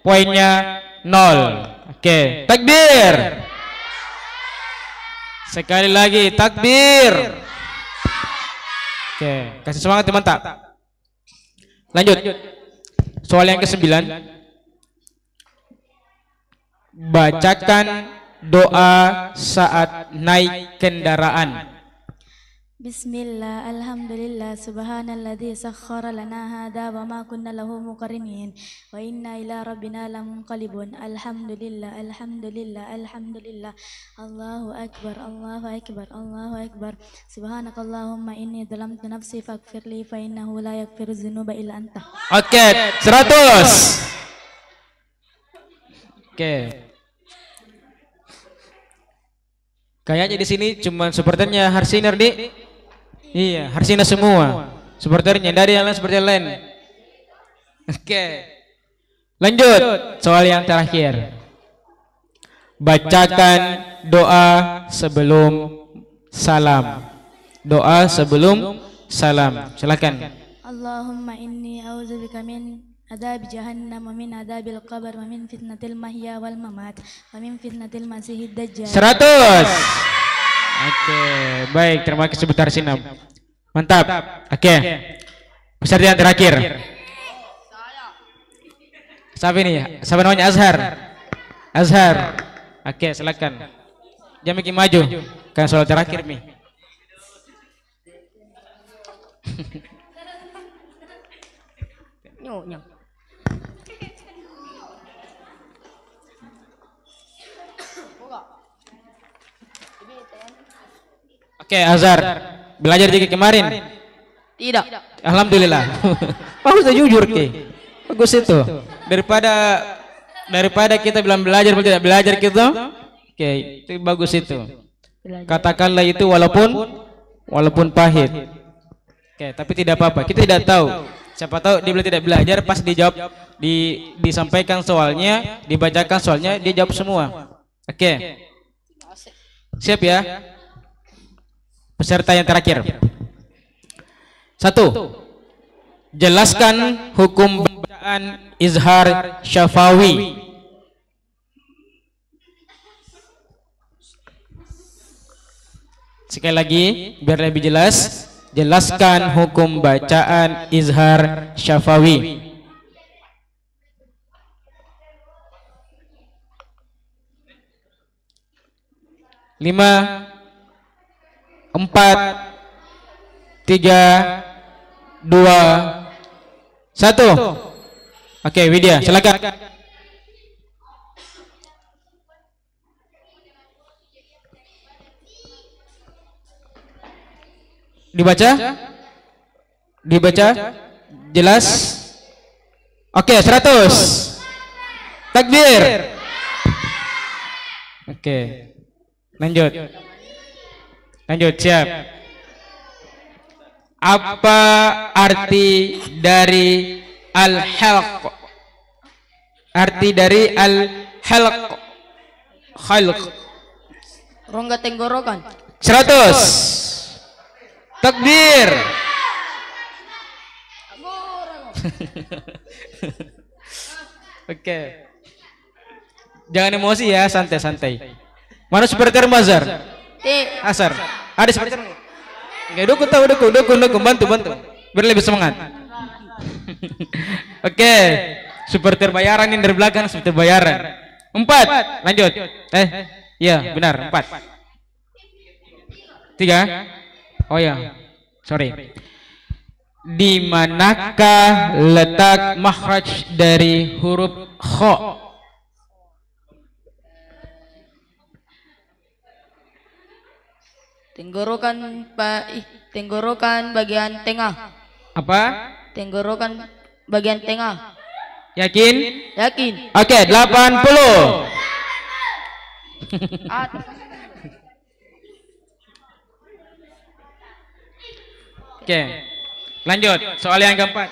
Poinnya 0. Oke, takbir. Sekali lagi takbir. Oke, kasih semangat mantap. Lanjut. Soal yang ke-9. Bacakan doa saat naik kendaraan. Bismillah, alhamdulillah, subhanalladzi sakhkhara lana hadha wa ma kunna lahu muqrinin wa inna ila rabbina lamunqalibun. Alhamdulillah, alhamdulillah, alhamdulillah. Allahu akbar, Allahu akbar, Allahu akbar. Subhanakallahumma inni dhalamtu nafsi faghfirli fa innahu la yaghfiru dzunuba illa anta. Oke, 100. Oke. Kayaknya di sini cuma supporternya Harsinar, Dik. Iya, Harsina semua supporternya, dari yang lain seperti yang lain. Oke. Lanjut, soal yang terakhir. Bacakan doa sebelum salam. Doa sebelum salam. Silakan. Allahumma inni a'udzubika min adab jahannam wa min adabil qabr wa min fitnatil mahya wal mamat wa min fitnatil masihid dajjal. 100. Oke, baik, terima kasih sebentar Sinam. Mantap. Oke. Peserta yang terakhir. Siapa ini? Siapa namanya? Azhar. Azhar. Oke, silakan. Jangan bikin maju. Kan soal terakhir nih. Oke, Azhar, belajar dari kemarin? Tidak. Alhamdulillah. Bagus tuh, jujur Ki. Bagus itu. Daripada kita bilang belajar tidak belajar gitu. Oke, itu bagus itu. Katakanlah itu walaupun pahit. Oke, tapi tidak apa-apa. Kita tidak tahu. Siapa tahu dia bilang tidak belajar, pas dijawab disampaikan soalnya, dibacakan soalnya, dia jawab semua. Oke. Siap ya? Peserta yang terakhir. 1. Jelaskan hukum bacaan izhar syafawi. Sekali lagi biar lebih jelas, jelaskan hukum bacaan izhar syafawi. Lima, 4, 3, 2, 1. Oke, Widya, silakan. Dibaca? Dibaca? Jelas? Oke, 100. Takbir. Oke. Lanjut. Lanjut, siap. Apa arti dari al-halq? Arti dari al-halq. Khalq. Rongga tenggorokan. 100. Takbir. Oke. Jangan emosi ya, santai-santai. Mana supporter Mazhar? Asar. Ada supporter? Oke, dukung, bantu. Biar lebih semangat. Oke. Supporter bayaran ini dari belakang, supporter bayaran. 4. Lanjut. Iya, benar, 4. 3. Oh ya, sorry. Di manakah letak makhraj dari huruf kha? Tenggorokan bagian tengah. Apa? Tenggorokan bagian tengah. Yakin? Yakin. Oke, 80. Oke, lanjut. Soal yang keempat.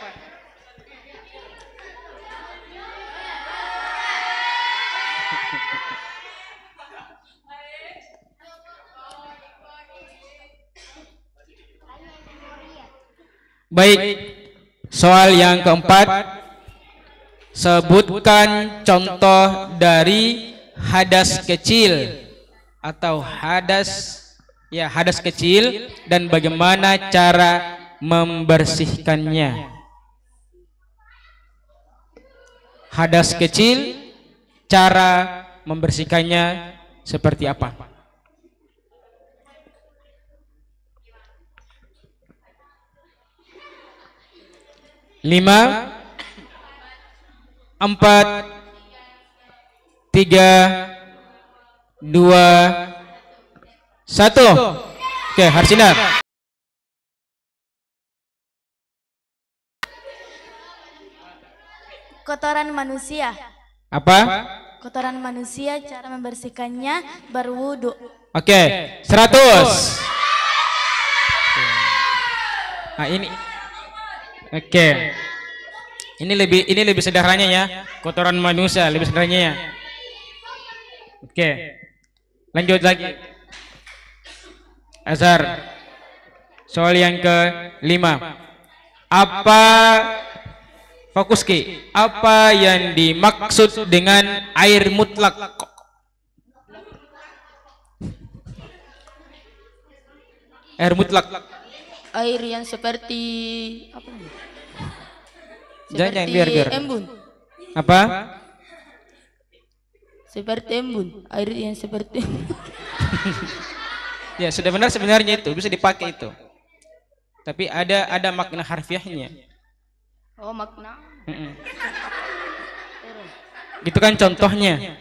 Baik, soal yang keempat. Sebutkan contoh dari hadas kecil atau hadas kecil dan bagaimana cara membersihkannya. Hadas kecil, cara membersihkannya seperti apa? Lima, 4, 3, 2, 1. Oke, Harsina. Kotoran manusia. Apa? Kotoran manusia, cara membersihkannya berwudu. Oke, 100. Nah, ini. Oke. Ini lebih sederhananya ya. Kotoran manusia lebih sederhananya ya. Oke. Lanjut lagi. Azhar. Soal yang ke-5. Apa, fokus Ki, apa yang dimaksud dengan air mutlak? Air mutlak. Air yang seperti apa? Jangan biar. Embun. Apa? Seperti embun. Air yang seperti Ya, sudah benar sebenarnya itu bisa dipakai itu. Tapi ada makna harfiahnya. Oh, makna. Gitu kan contohnya.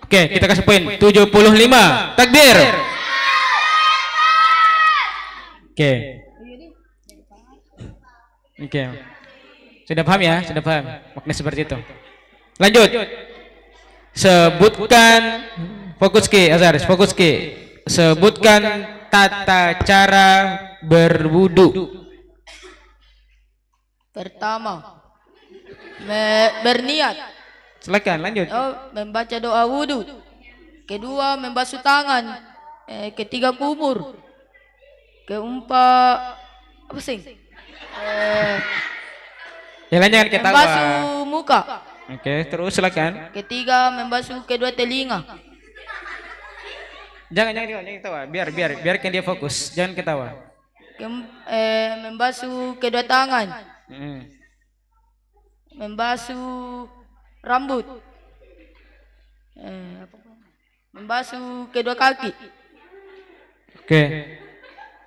Oke, kita kasih poin 75. Takbir. Oke. Sudah paham ya? Sudah paham makna seperti itu. Lanjut. Sebutkan, fokus Ki, Azhar, fokus Ki. Sebutkan tata cara berwudu. Pertama, berniat. Silakan lanjut. Oh, membaca doa wudu. kedua membasuh tangan, ketiga kumur, keempat apa sih? Yang lain jangan ketawa. Membasuh muka. Oke, terus silakan. Ketiga membasuh kedua telinga. Jangan ketawa. Biarkan dia fokus. Jangan ketawa. Membasuh kedua tangan. Membasuh rambut. Membasuh kedua kaki. Oke.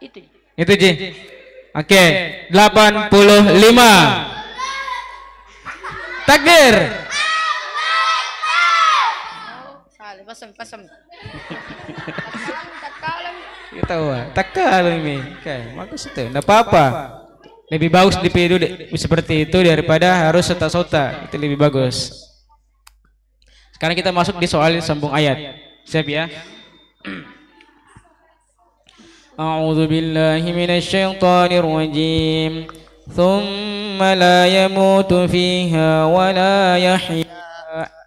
Itu. Ji. Oke, 85. Takbir. Pasam. Tak kalah ini. Oke, bagus itu. Enggak apa-apa. Lebih bagus dipilih seperti itu daripada harus sota-sota. Itu lebih bagus. Sekarang kita masuk di soal sambung ayat. Siap ya? A'udzu billahi minasy syaithanir rajim. Tsumma la yamutu fiha wa la yahya.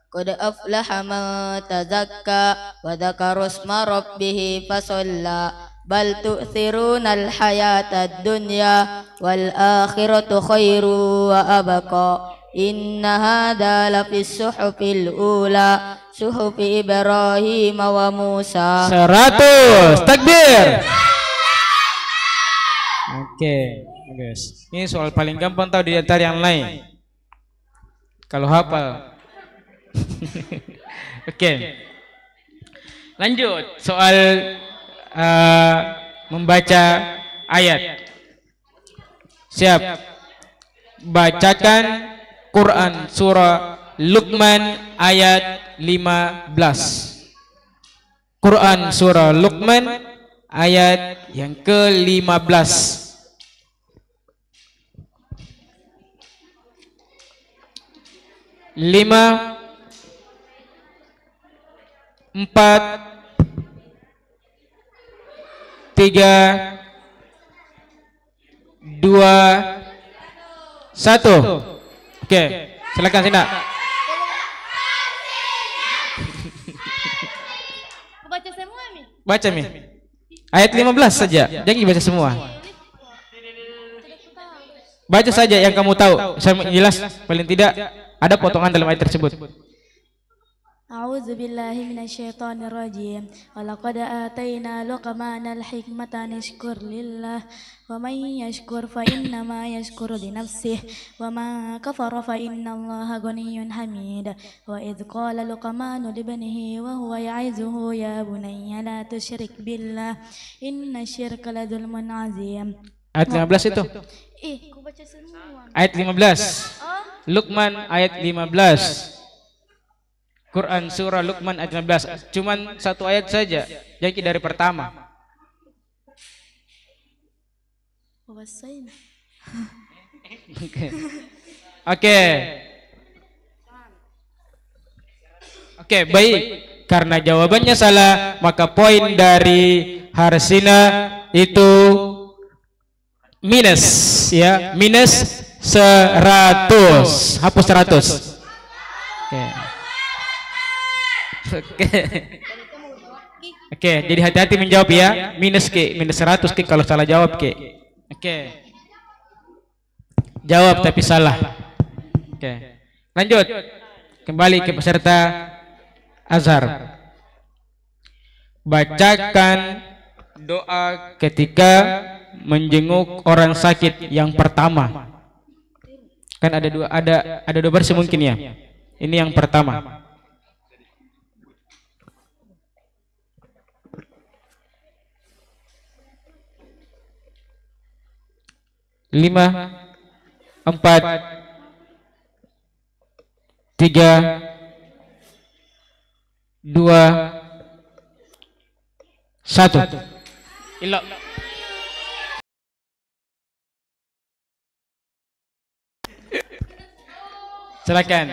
Qad aflaha man tazakka wa dzakara isma rabbih fasalla bal tu'thirunal hayatad dunya wal akhiratu khairu wa abqa inna hadza lafis suhufil ula suhufi Ibrahim wa Musa. 100 takbir. Oke, guys. Ini soal paling gampang tahu di antara yang lain. Kalau hafal. Oke. Lanjut soal membaca ayat. Siap. Bacakan Quran surah Luqman ayat 15. Quran surah Luqman ayat yang ke-15. 5 4 3 2 1. Oke, silakan Sina. Baca semua Mi. Baca Mi. Ayat 15 saja. Jangan dibaca semua. Baca saja yang kamu tahu. Saya jelas paling tidak ada potongan dalam ayat tersebut. A'udzu billahi minasyaitonir rajim. Wa laqad atayna Luqmanal hikmata an yashkur lillah wa man yashkur fa inna ma yashkuru li nafsihi wa ma kafara fa inna Allaha ghaniyyun hamid. Wa idz qala Luqmanu li ibnihi wa huwa ya'izuhu ya bunayya la tusyrik billah inna syirka la dzulmun 'adzim. Ayat 15 itu. Ku baca semua. Ayat 15. Luqman ayat 15. Quran surah Luqman ayat 15. Cuman satu ayat saja. Jadi dari pertama. Oke, baik. Karena jawabannya salah, maka poin dari Harsina itu minus ya, minus 100. Hapus 100. Oke, jadi hati-hati menjawab ya. Minus 100 kalau salah jawab Oke. Jawab tapi salah. Oke. Lanjut. Kembali ke peserta Azhar. Bacakan doa ketika menjenguk orang sakit yang pertama. Kan ada dua versi mungkin ya. Ini yang pertama. 5 4 3 2 1. Ilok. Silakan.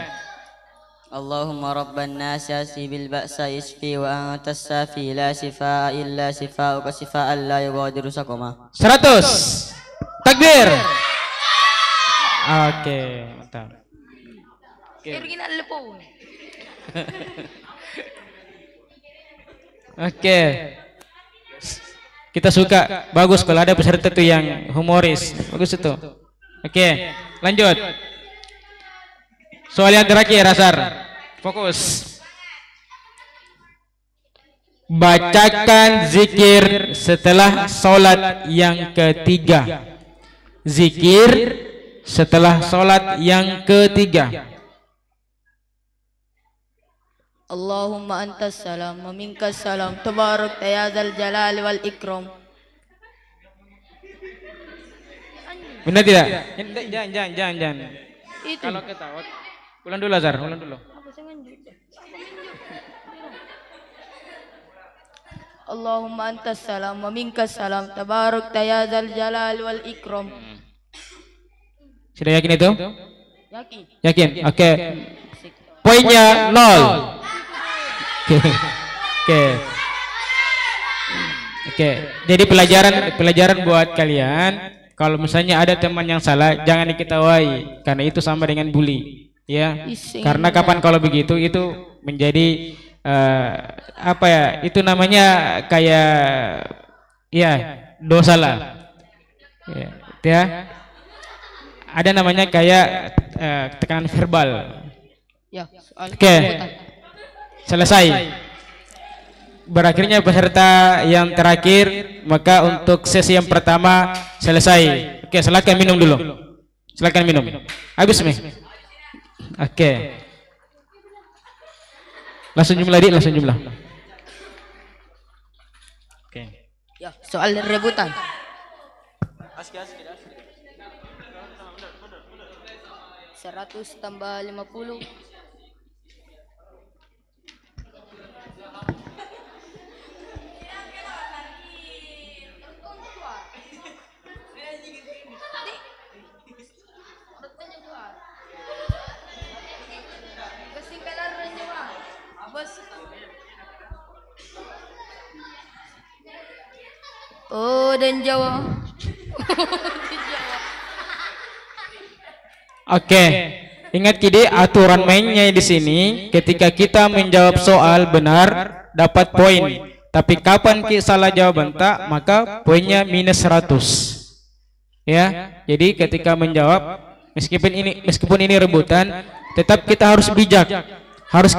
Allahumma rabban nas yasi bil ba'sa isfi wa anta safi la shifaa illa shifaa'uka shifaa'an la yughadiru saqama. 100. Takbir. Oke, mantap. Oke. Kita suka, bagus kalau ada peserta tuh yang humoris. Bagus itu. Oke, lanjut. Soal yang terakhir, Asar. Fokus. Bacakan zikir setelah solat yang ketiga. Zikir setelah solat yang ketiga. Allahumma antas salam wa minkas salam tabarak ya dzal jalali wal ikram. Benar tidak? Jangan. Itu. Kalau ketawa, ulang dulu Azhar, ulang dulu. Allahumma antas salam wa minkas salam tabarak ya dzal jalali wal ikram. Sudah yakin itu? Yakin. Yakin. Oke. Poinnya 0. Oke. Jadi pelajaran buat kalian, kalau misalnya ada teman yang salah jangan diketahui karena itu sama dengan bully, ya. Karena kapan kalau begitu itu menjadi apa ya? Itu namanya kayak ya dosa lah. Ya. Ada namanya kayak tekanan verbal. Ya, Oke. Selesai. Berakhirnya peserta yang terakhir, maka untuk sesi yang pertama selesai. Oke, silakan minum dulu. Silakan minum. Habis nih. Oke. Langsung jumlah langsung jumlah. Oke. Ya, soal rebutan. 100 tambah 50. Oh, dan Jawa. Oke. Ingat Kidi, aturan mainnya di sini ketika kita menjawab soal benar dapat poin. Tapi kapan kita salah jawaban tak, maka poinnya minus 100. Ya. Jadi ketika menjawab meskipun ini rebutan, tetap kita harus bijak. Harus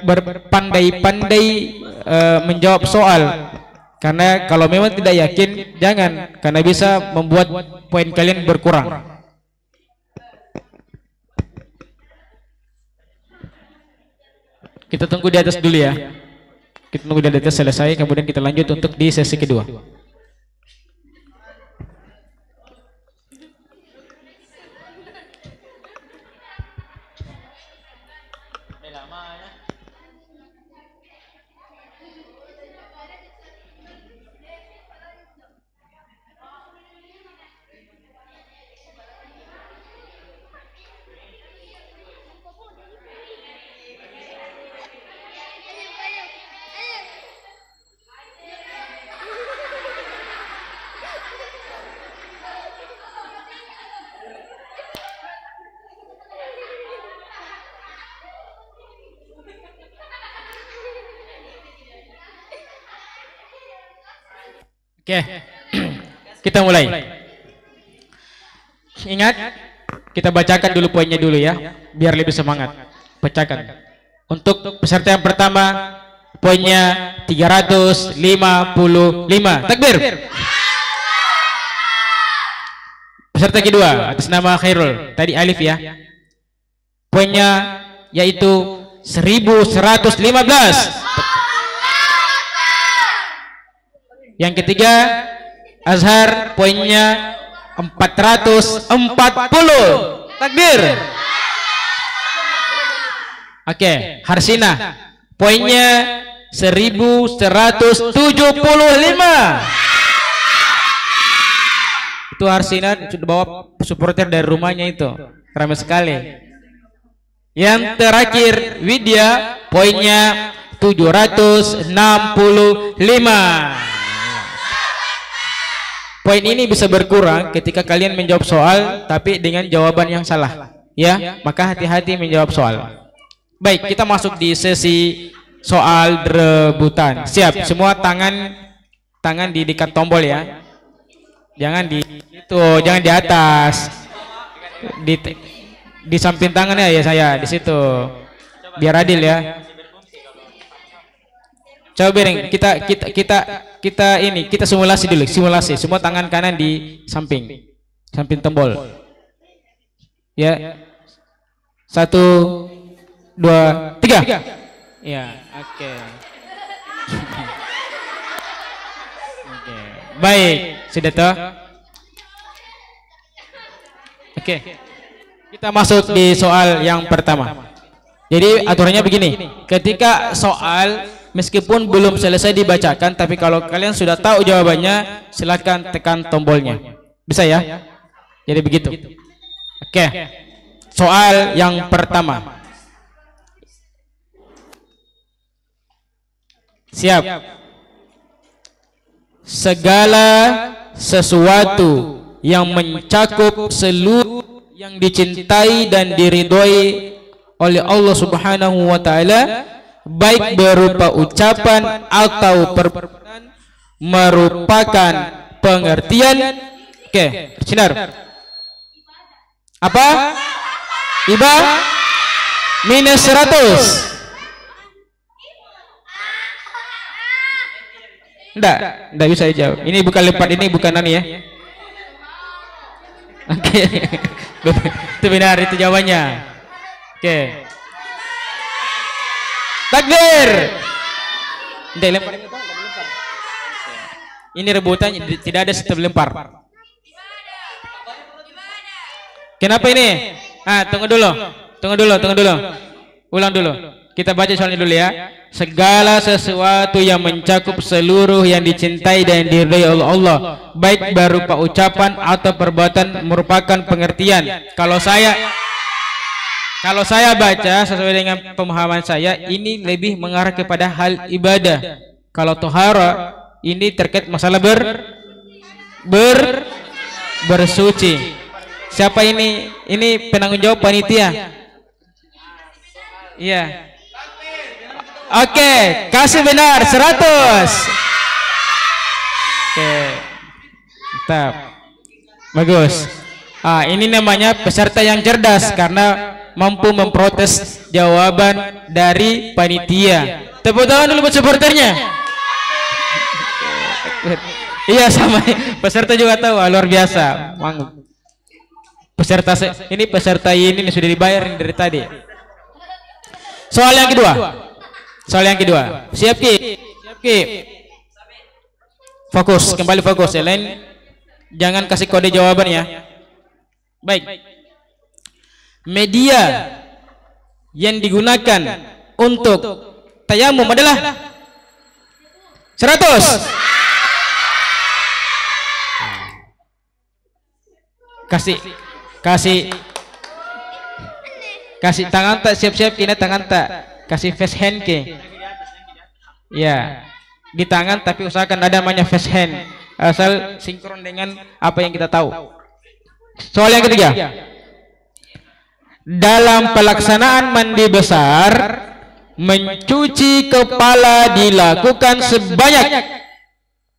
berpandai-pandai menjawab soal. Karena kalau memang tidak yakin, jangan, karena bisa membuat poin kalian berkurang. Kita tunggu di atas dulu ya. Kita tunggu di atas selesai, kemudian kita lanjut untuk di sesi kedua. Oke, kita mulai. Ingat, kita bacakan dulu poinnya dulu ya, biar lebih semangat. Bacakan. Untuk peserta yang pertama, poinnya 355. Takbir. Peserta kedua, atas nama Khairul, tadi Alif ya. Poinnya yaitu 1115. Yang ketiga Azhar, poinnya 440. Takbir. Oke, Harsina poinnya 1175. Itu Harsina sudah bawa supporter dari rumahnya itu, ramai sekali. Yang terakhir Widya, poinnya 765. Poin ini bisa berkurang ketika kalian menjawab soal tapi dengan jawaban yang salah, ya. Maka hati-hati menjawab soal. Baik, kita masuk di sesi soal rebutan. Siap, semua tangan di dekat tombol ya. Jangan di itu, jangan di atas. Di samping tangannya ya saya di situ. Biar adil ya. Coba Bering, kita simulasi dulu, simulasi. Semua tangan kanan di samping tombol. Ya. 1 2 3. Ya, oke. Oke. Baik, sudah toh? Oke. Kita masuk di soal yang pertama. Jadi aturannya begini, ketika soal meskipun belum selesai dibacakan, tapi kalau kalian sudah tahu jawabannya, silakan tekan tombolnya. Bisa ya? Jadi begitu. Oke. Soal yang pertama. Siap. Segala sesuatu yang mencakup seluruh yang dicintai dan diridhoi oleh Allah Subhanahu wa taala, baik berupa ucapan atau perbuatan, merupakan pengertian sinar apa? Iba minus 100. Enggak bisa dijawab. Ini bukan lempar, ini bukan nani ya. Oke. Itu benar, itu jawabannya. Oke. Takbir. Tidak lempar. Ini rebutan, tidak ada sistem lempar. Kenapa ini? Tunggu dulu. Ulang dulu. Kita baca soalnya dulu ya. Segala sesuatu yang mencakup seluruh yang dicintai dan diridhai oleh Allah, baik berupa ucapan atau perbuatan, merupakan pengertian. Kalau saya baca sesuai dengan pemahaman saya, ini lebih mengarah kepada hal ibadah. Kalau tohara ini terkait masalah bersuci. Siapa ini? Ini penanggung jawab panitia. Iya. Oke, kasih benar 100. Oke. Mantap. Bagus. Ini namanya peserta yang cerdas karena mampu memprotes jawaban dari panitia. Tepuk tangan dulu buat supporternya. Iya, sama peserta juga tahu, luar biasa. Peserta ini sudah dibayar dari tadi. Soal yang kedua. Siap Ki? Fokus, kembali fokus ya. Lain jangan kasih kode jawaban ya. Baik. Media yang digunakan untuk tayamum adalah 100. Kasih tangan tak, siap-siap kena tangan tak. Kasih face hand ke. Ya, di tangan tapi usahakan ada namanya face hand. Asal sinkron dengan apa yang kita tahu. Soal yang ketiga. Dalam pelaksanaan mandi besar, mencuci kepala dilakukan sebanyak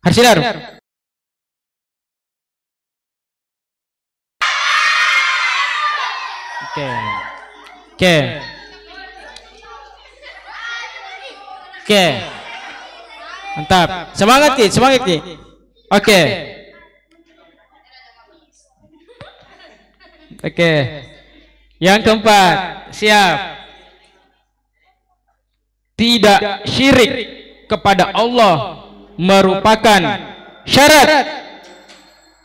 Harsinar. Oke. Mantap. Semangat Ki. Oke. Yang keempat, siap. Tidak syirik kepada Allah merupakan syarat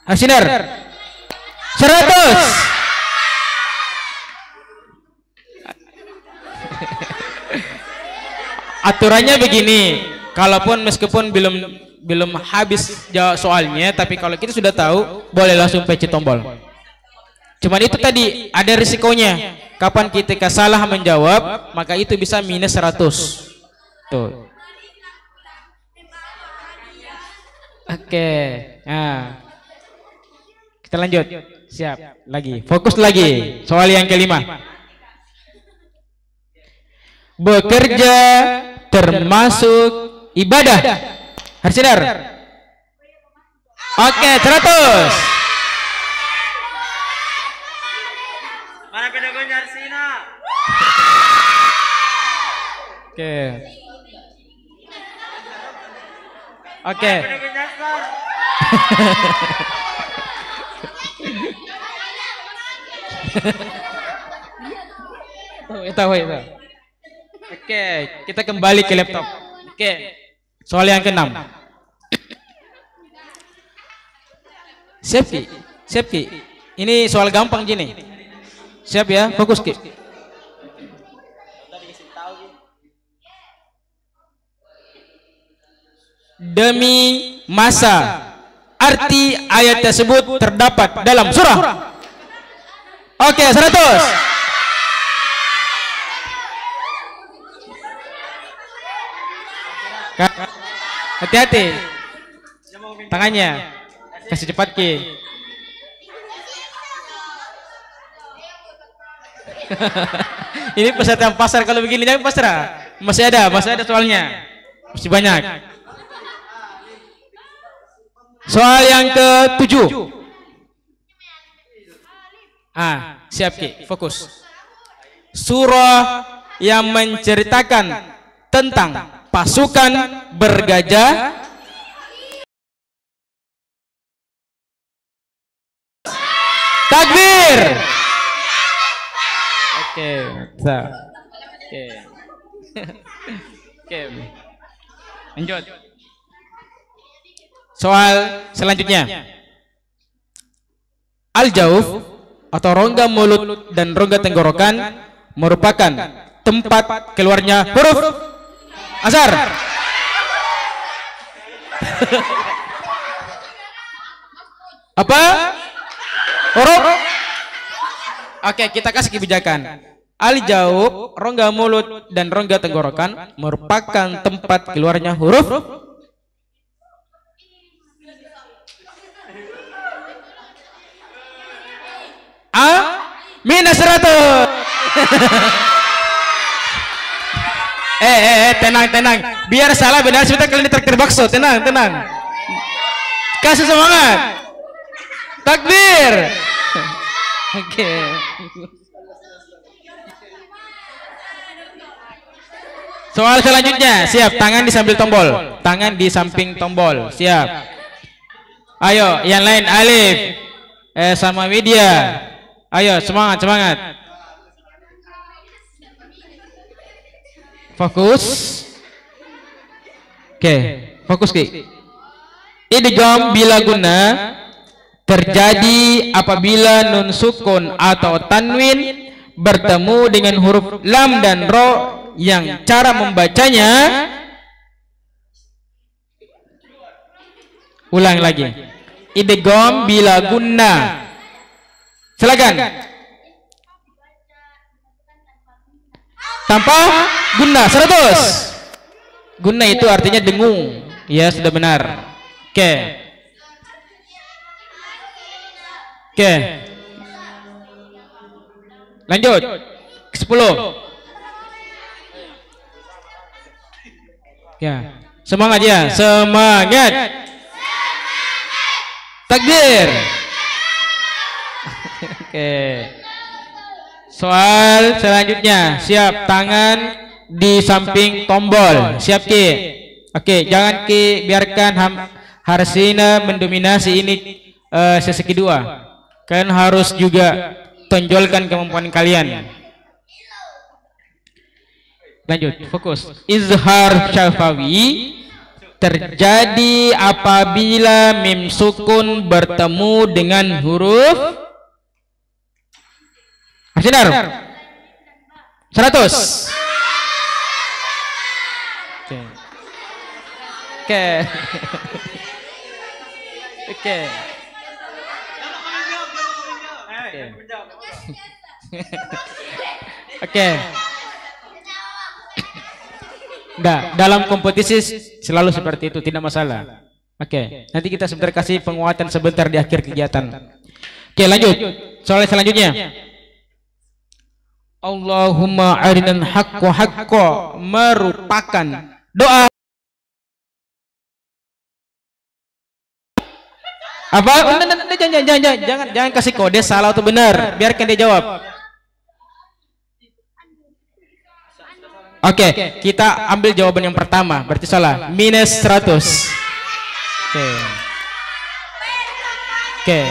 Harsinar 100. Aturannya begini, kalaupun meskipun belum habis jawab soalnya, tapi kalau kita sudah tahu, boleh langsung PC tombol. Cuman itu tadi ada risikonya. Kapan kita salah menjawab, maka itu bisa minus 100. Tuh. Oke. Nah. Kita lanjut. Siap. Lagi. Fokus lagi. Soal yang kelima. Bekerja termasuk ibadah? Harsinar. Oke, 100. Mana pedagoginya Arsina? Oke. Oke. Pedagoginya Sar. Itu. Oke, kita kembali ke laptop. Oke. Soal yang ke-6. Siap Ki. Ini soal gampang gini. Siap ya, fokus Ki. Demi masa, arti ayat tersebut terdapat dalam surah. Oke, 100. Hati-hati. Tangannya. Kasih cepat Ki. Ini peserta pasar kalau begini jangan pasrah. Masih ada soalnya. Masih banyak. Soal yang ke-7. Siap Ki, fokus. Surah yang menceritakan tentang pasukan bergajah takbir. Oke. Lanjut. Soal selanjutnya. Al-Jauf atau rongga mulut dan rongga tenggorokan merupakan tempat keluarnya huruf Azhar. Apa? Huruf? Oke, kita kasih kebijakan. Al-Jauf, rongga mulut dan rongga tenggorokan merupakan tempat keluarnya huruf A minus 100. Tenang. Biar salah benar sudah kalian terpaksa. Tenang. Kasih semangat. Takbir. Oke. Soal selanjutnya, siap. Tangan di samping tombol. Tangan di samping tombol. Siap. Ayo, yang lain Alif. Sama Widya. Ayo, semangat. Fokus. Oke, fokus Ki. Idgham bila guna terjadi apabila nun sukun atau tanwin bertemu dengan huruf lam dan ro yang cara membacanya. Ulang lagi. Idgham bila guna. Silakan. Tanpa guna 100. Guna itu artinya dengung. Ya, sudah benar. Oke. Lanjut. Ke 10. Ya. Semangat ya. Semangat. Takbir. Oke. Soal selanjutnya, siap. Tangan di samping tombol. Siap Ki. Oke, jangan Ki biarkan Harsina mendominasi ini sesi kedua. Kalian harus juga tonjolkan kemampuan kalian. Lanjut, fokus. Izhar syafawi terjadi apabila mim sukun bertemu dengan huruf Sinar 100. Oke. Dalam kompetisi selalu seperti itu, tidak masalah. Oke, nanti kita sebentar kasih penguatan sebentar di akhir kegiatan. Oke, lanjut. Soal selanjutnya. Allahumma arinal haqqo haqqo merupakan doa apa? Jangan kasih kode salah atau benar, biarkan dia jawab. Oke, kita ambil jawaban yang pertama, berarti salah. Minus 100. Oke.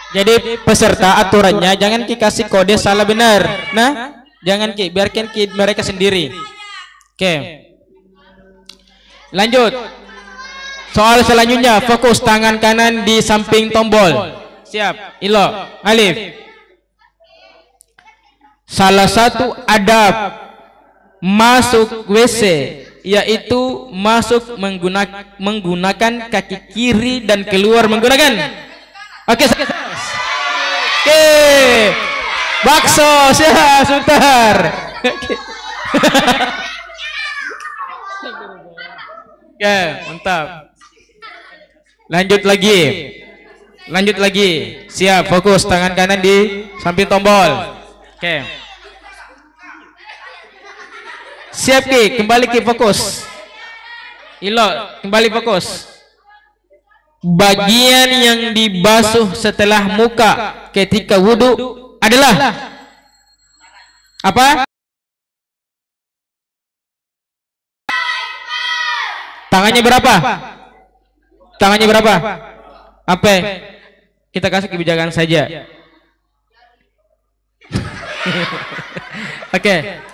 Jadi peserta aturannya jangan kasih kode salah benar. Nah, jangan biarkan mereka sendiri. Oke. Lanjut. Soal selanjutnya, fokus tangan kanan di samping tombol. Siap. Ilo, Alif. Salah satu adab masuk WC yaitu masuk menggunakan kaki kiri dan keluar menggunakan. Oke. Oke. Bakso, siap, sebentar. Oke, mantap. Lanjut lagi. Siap, fokus tangan kanan di samping tombol. Oke. Siap Ki, kembali Ki, fokus. Ilo, kembali fokus. Bagian yang dibasuh setelah muka ketika wudhu adalah apa? Tangannya berapa? Apa? Kita kasih kebijakan saja. Oke.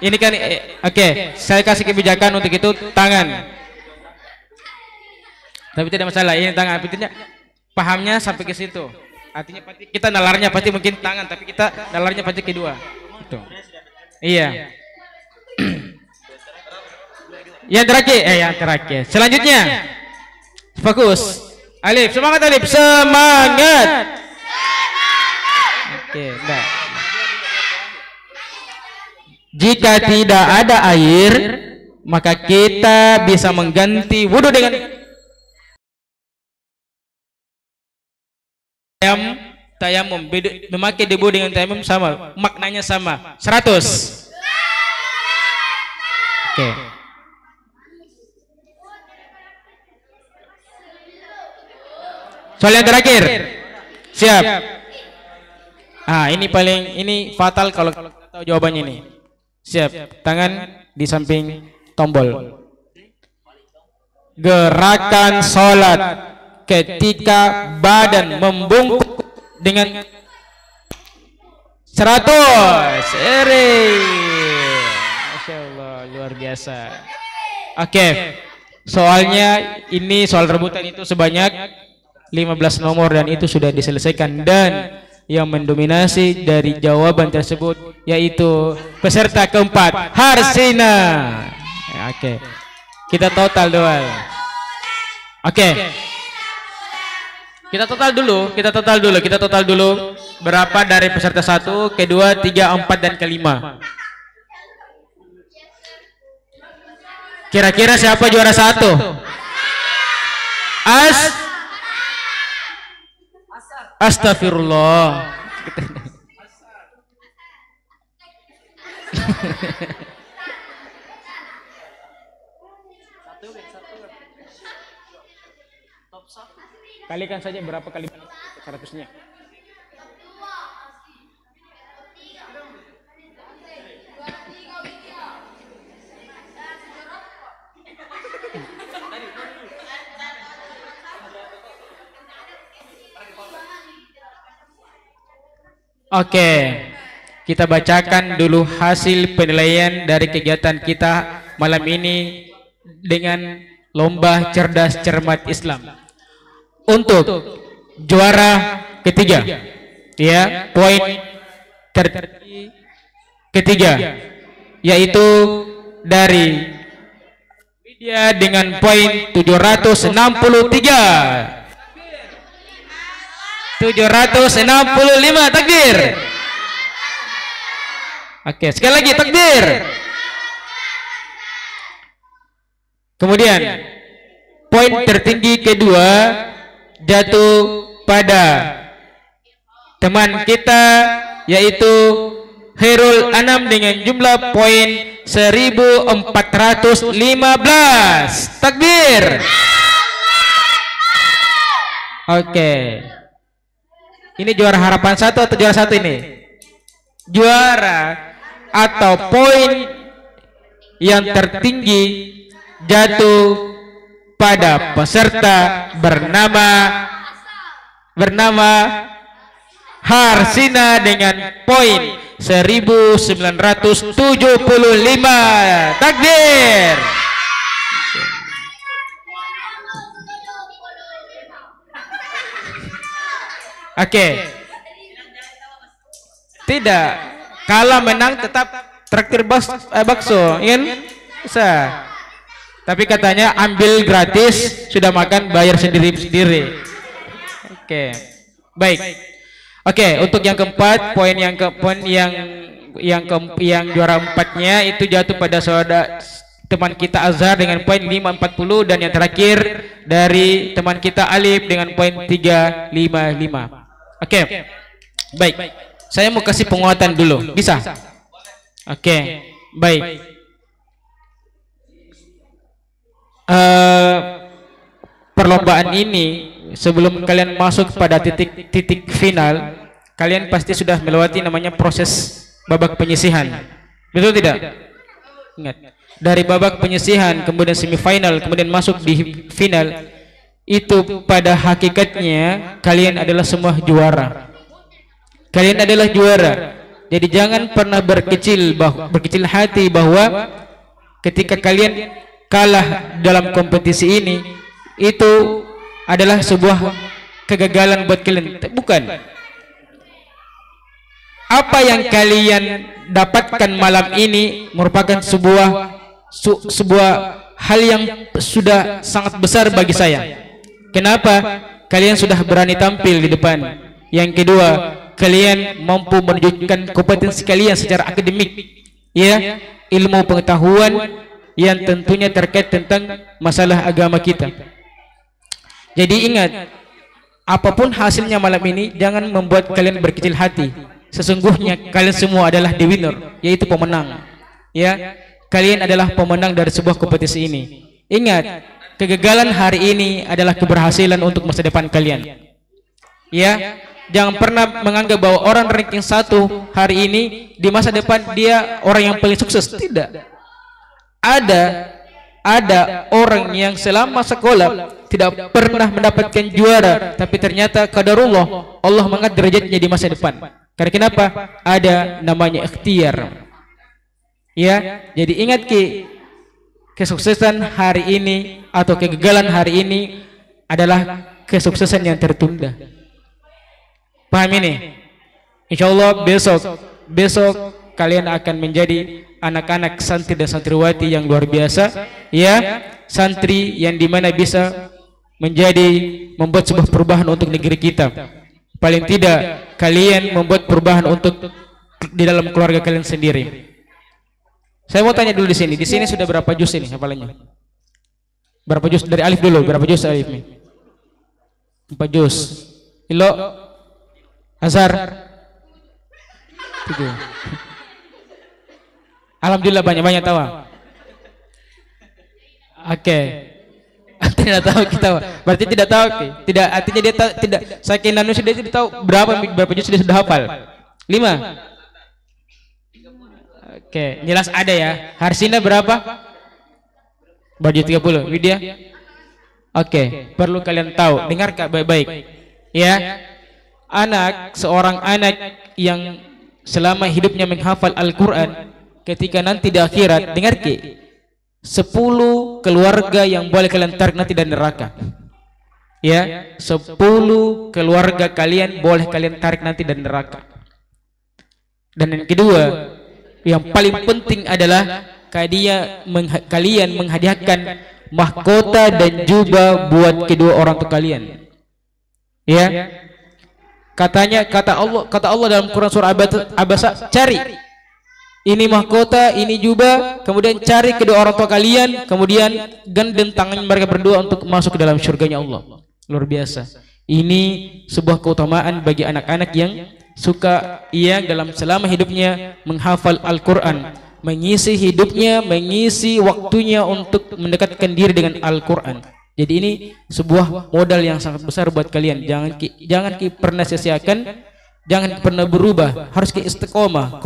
Ini kan oke, saya kasih kebijakan untuk itu tangan. Tapi tidak masalah, ini tangan. Artinya pahamnya sampai ke situ. Artinya pasti kita nalarnya pasti mungkin tangan, tapi kita nalarnya pasti kedua. Tuh. Iya. Yang terakhir. Selanjutnya. Fokus. Alif, semangat Alif, semangat. Oke, enggak. Jika tidak ada air, maka kita bisa mengganti wudhu dengan tayamum. Memakai debu dengan tayamum sama, maknanya sama. 100. Oke. Soal yang terakhir. Siap. Ini fatal kalau tahu jawabannya ini. Siap. Tangan di samping tombol. Gerakan sholat ketika badan membungkuk dengan 100. Masya Allah, luar biasa. Oke. Soalnya ini soal rebutan itu sebanyak 15 nomor dan itu sudah diselesaikan, dan yang mendominasi dari jawaban tersebut yaitu peserta keempat, Harsina. Oke. Kita total dual. Oke. Kita total dulu berapa dari peserta 1, kedua, 3, 4 dan kelima. Kira-kira siapa juara 1? Astagfirullah. Kalikan saja berapa kali 100-nya. Oke, kita bacakan dulu hasil penilaian dari kegiatan kita malam ini dengan lomba cerdas cermat Islam. Untuk juara ketiga, ya, poin ketiga, yaitu dari media dengan poin 763. 765, takbir. Oke, sekali lagi takbir. Kemudian poin tertinggi kedua jatuh pada teman kita yaitu Khairul Anam dengan jumlah poin 1415. Takbir. Oke. Ini juara harapan 1 atau juara 1 ini? Juara atau poin yang tertinggi jatuh pada peserta bernama Harsina dengan poin 1975. Takbir. Oke. Tidak. Kalah menang tetap traktir bakso, ingin? Bisa. Tapi katanya ambil gratis, sudah makan bayar sendiri-sendiri. Oke. Baik. Oke, untuk yang keempat, poin yang juara 4-nya itu jatuh pada saudara teman kita Azhar dengan poin 540, dan yang terakhir dari teman kita Alif dengan poin 355. Oke. Baik. Saya mau kasih penguatan dulu. Bisa? Oke. Baik. Perlombaan ini sebelum kalian masuk pada titik final, kalian pasti sudah melewati namanya proses babak penyisihan. Betul tidak? Ingat, dari babak penyisihan kemudian semifinal kemudian masuk di final, itu pada hakikatnya kalian adalah semua juara. Kalian adalah juara. Jadi jangan pernah berkecil hati bahwa ketika kalian kalah dalam kompetisi ini itu adalah sebuah kegagalan buat kalian. Bukan. Apa yang kalian dapatkan malam ini merupakan sebuah hal yang sudah sangat besar bagi saya. Kenapa? Kalian sudah berani tampil di depan. Yang kedua, kalian mampu menunjukkan kompetensi kalian secara akademik, ya, ilmu pengetahuan yang tentunya terkait tentang masalah agama kita. Jadi ingat, apapun hasilnya malam ini, jangan membuat kalian berkecil hati. Sesungguhnya kalian semua adalah the winner, yaitu pemenang. Ya, kalian adalah pemenang dari sebuah kompetisi ini. Ingat, kegagalan hari ini adalah keberhasilan untuk masa depan kalian. Ya, jangan pernah menganggap bahwa orang ranking 1 hari ini di masa depan dia orang yang paling sukses. Tidak. Ada orang yang selama sekolah tidak pernah mendapatkan juara, tapi ternyata qadarullah, Allah mengangkat derajatnya di masa depan. Karena kenapa? Ada namanya ikhtiar. Ya, jadi ingat kesuksesan hari ini atau kegagalan hari ini adalah kesuksesan yang tertunda. Paham ini? Insyaallah besok kalian akan menjadi anak-anak santri dan santriwati yang luar biasa, ya, santri yang dimana bisa membuat sebuah perubahan untuk negeri kita. Paling tidak kalian membuat perubahan untuk di dalam keluarga kalian sendiri. Saya mau tanya dulu di sini sudah berapa juz ini hafalannya? Berapa juz dari Alif dulu? Berapa juz Alif nih? 4 juz. Ilo Azhar 3. Alhamdulillah banyak tawa. Oke. Tidak tahu kita. Berarti tidak tahu. Tidak, artinya dia tahu, tidak. Saking Indonesia dia tidak tahu berapa juz dia sudah hafal. 5. Oke, jelas ada ya. Harsina berapa? Baju 30. Widya? Oke, perlu kalian tahu. Dengar baik-baik. Ya. Seorang anak yang selama hidupnya menghafal Al-Quran, ketika nanti di akhirat, dengar 10 keluarga yang boleh kalian tarik nanti dari neraka. Ya, 10 keluarga kalian boleh kalian tarik nanti dari neraka. Dan yang kedua, yang paling penting adalah kalian menghadiahkan mahkota dan jubah buat kedua orang tua kalian. Ya. Kata Allah dalam Quran surah Abasa, cari ini mahkota, ini jubah, kemudian cari kedua orang tua kalian, kemudian gandeng tangan mereka berdua untuk masuk ke dalam surganya Allah. Luar biasa. Ini sebuah keutamaan bagi anak-anak yang suka ia dalam selama hidupnya menghafal Al-Quran, mengisi hidupnya, mengisi waktunya untuk mendekatkan diri dengan Al-Quran. Jadi ini sebuah modal yang sangat besar buat kalian. Jangan pernah sia-siakan, jangan pernah berubah, harus istiqomah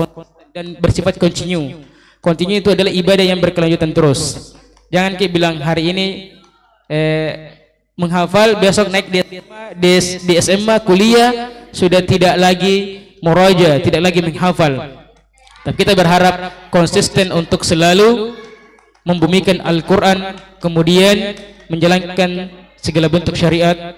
dan bersifat continue. Continue itu adalah ibadah yang berkelanjutan terus. Jangan bilang hari ini menghafal, besok naik di SMA, kuliah sudah tidak lagi muraja, tidak lagi menghafal. Tapi kita berharap konsisten untuk selalu membumikan Al-Quran, kemudian menjalankan segala bentuk syariat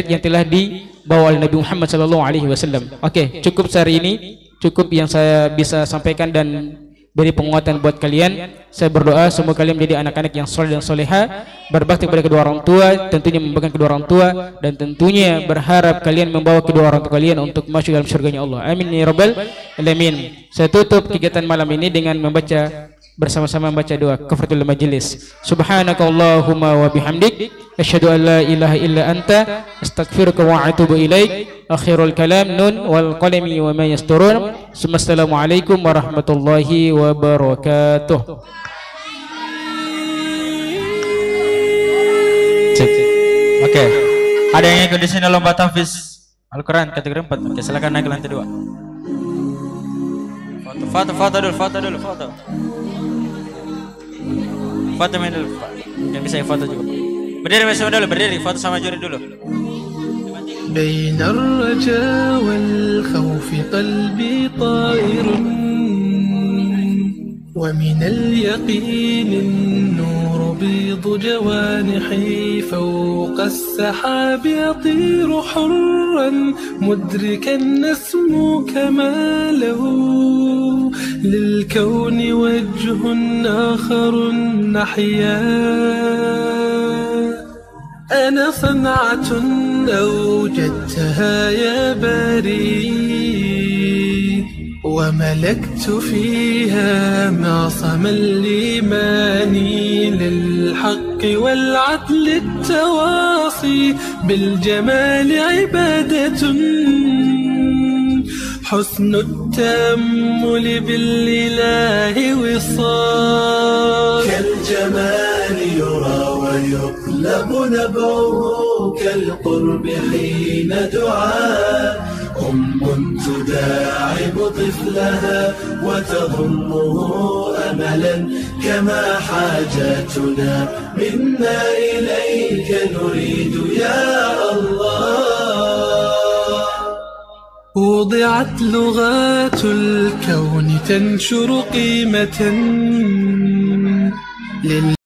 yang telah dibawa oleh Nabi Muhammad SAW. Oke, cukup hari ini, cukup yang saya bisa sampaikan dan beri penguatan buat kalian. Saya berdoa semoga kalian menjadi anak-anak yang soleh dan soleha, berbakti kepada kedua orang tua, tentunya membanggakan kedua orang tua, dan tentunya berharap kalian membawa kedua orang tua kalian untuk masuk dalam surganya Allah. Amin ya rabbal alamin. Saya tutup kegiatan malam ini dengan bersama-sama membaca doa kafaratul majlis. Subhanakallahumma wa bihamdik, asyhadu an la ilaha illa anta, astaghfiruka wa atubu ilaik. Akhirul kalam, nun wal qalami wa ma yasturun. Assalamualaikum warahmatullahi wabarakatuh. Oke. Ada yang ikut di sini lomba tahfiz Al-Quran kategori 4. Oke, silakan naik ke lantai 2. Foto dulu. Foto main dulu. Yang bisa foto juga. Berdiri sama dulu, foto sama juri dulu. بين الرجاء والخوف قلبي طائر ومن اليقين النور بيض جوانحي فوق السحاب يطير حرا مدركا نسمو كماله للكون وجه آخر نحيا أنا صنعة أوجدتها يا باري وملكت فيها معصم الإيمان للحق والعدل التواصي بالجمال عبادة حسن التأمل بالإله وصال كالجمال يرى ويقلب نبعه كالقرب حين دعاء تداعب طفلها وتضمه أملا كما حاجاتنا منا إليك نريد يا الله وضعت لغات الكون تنشر قيمة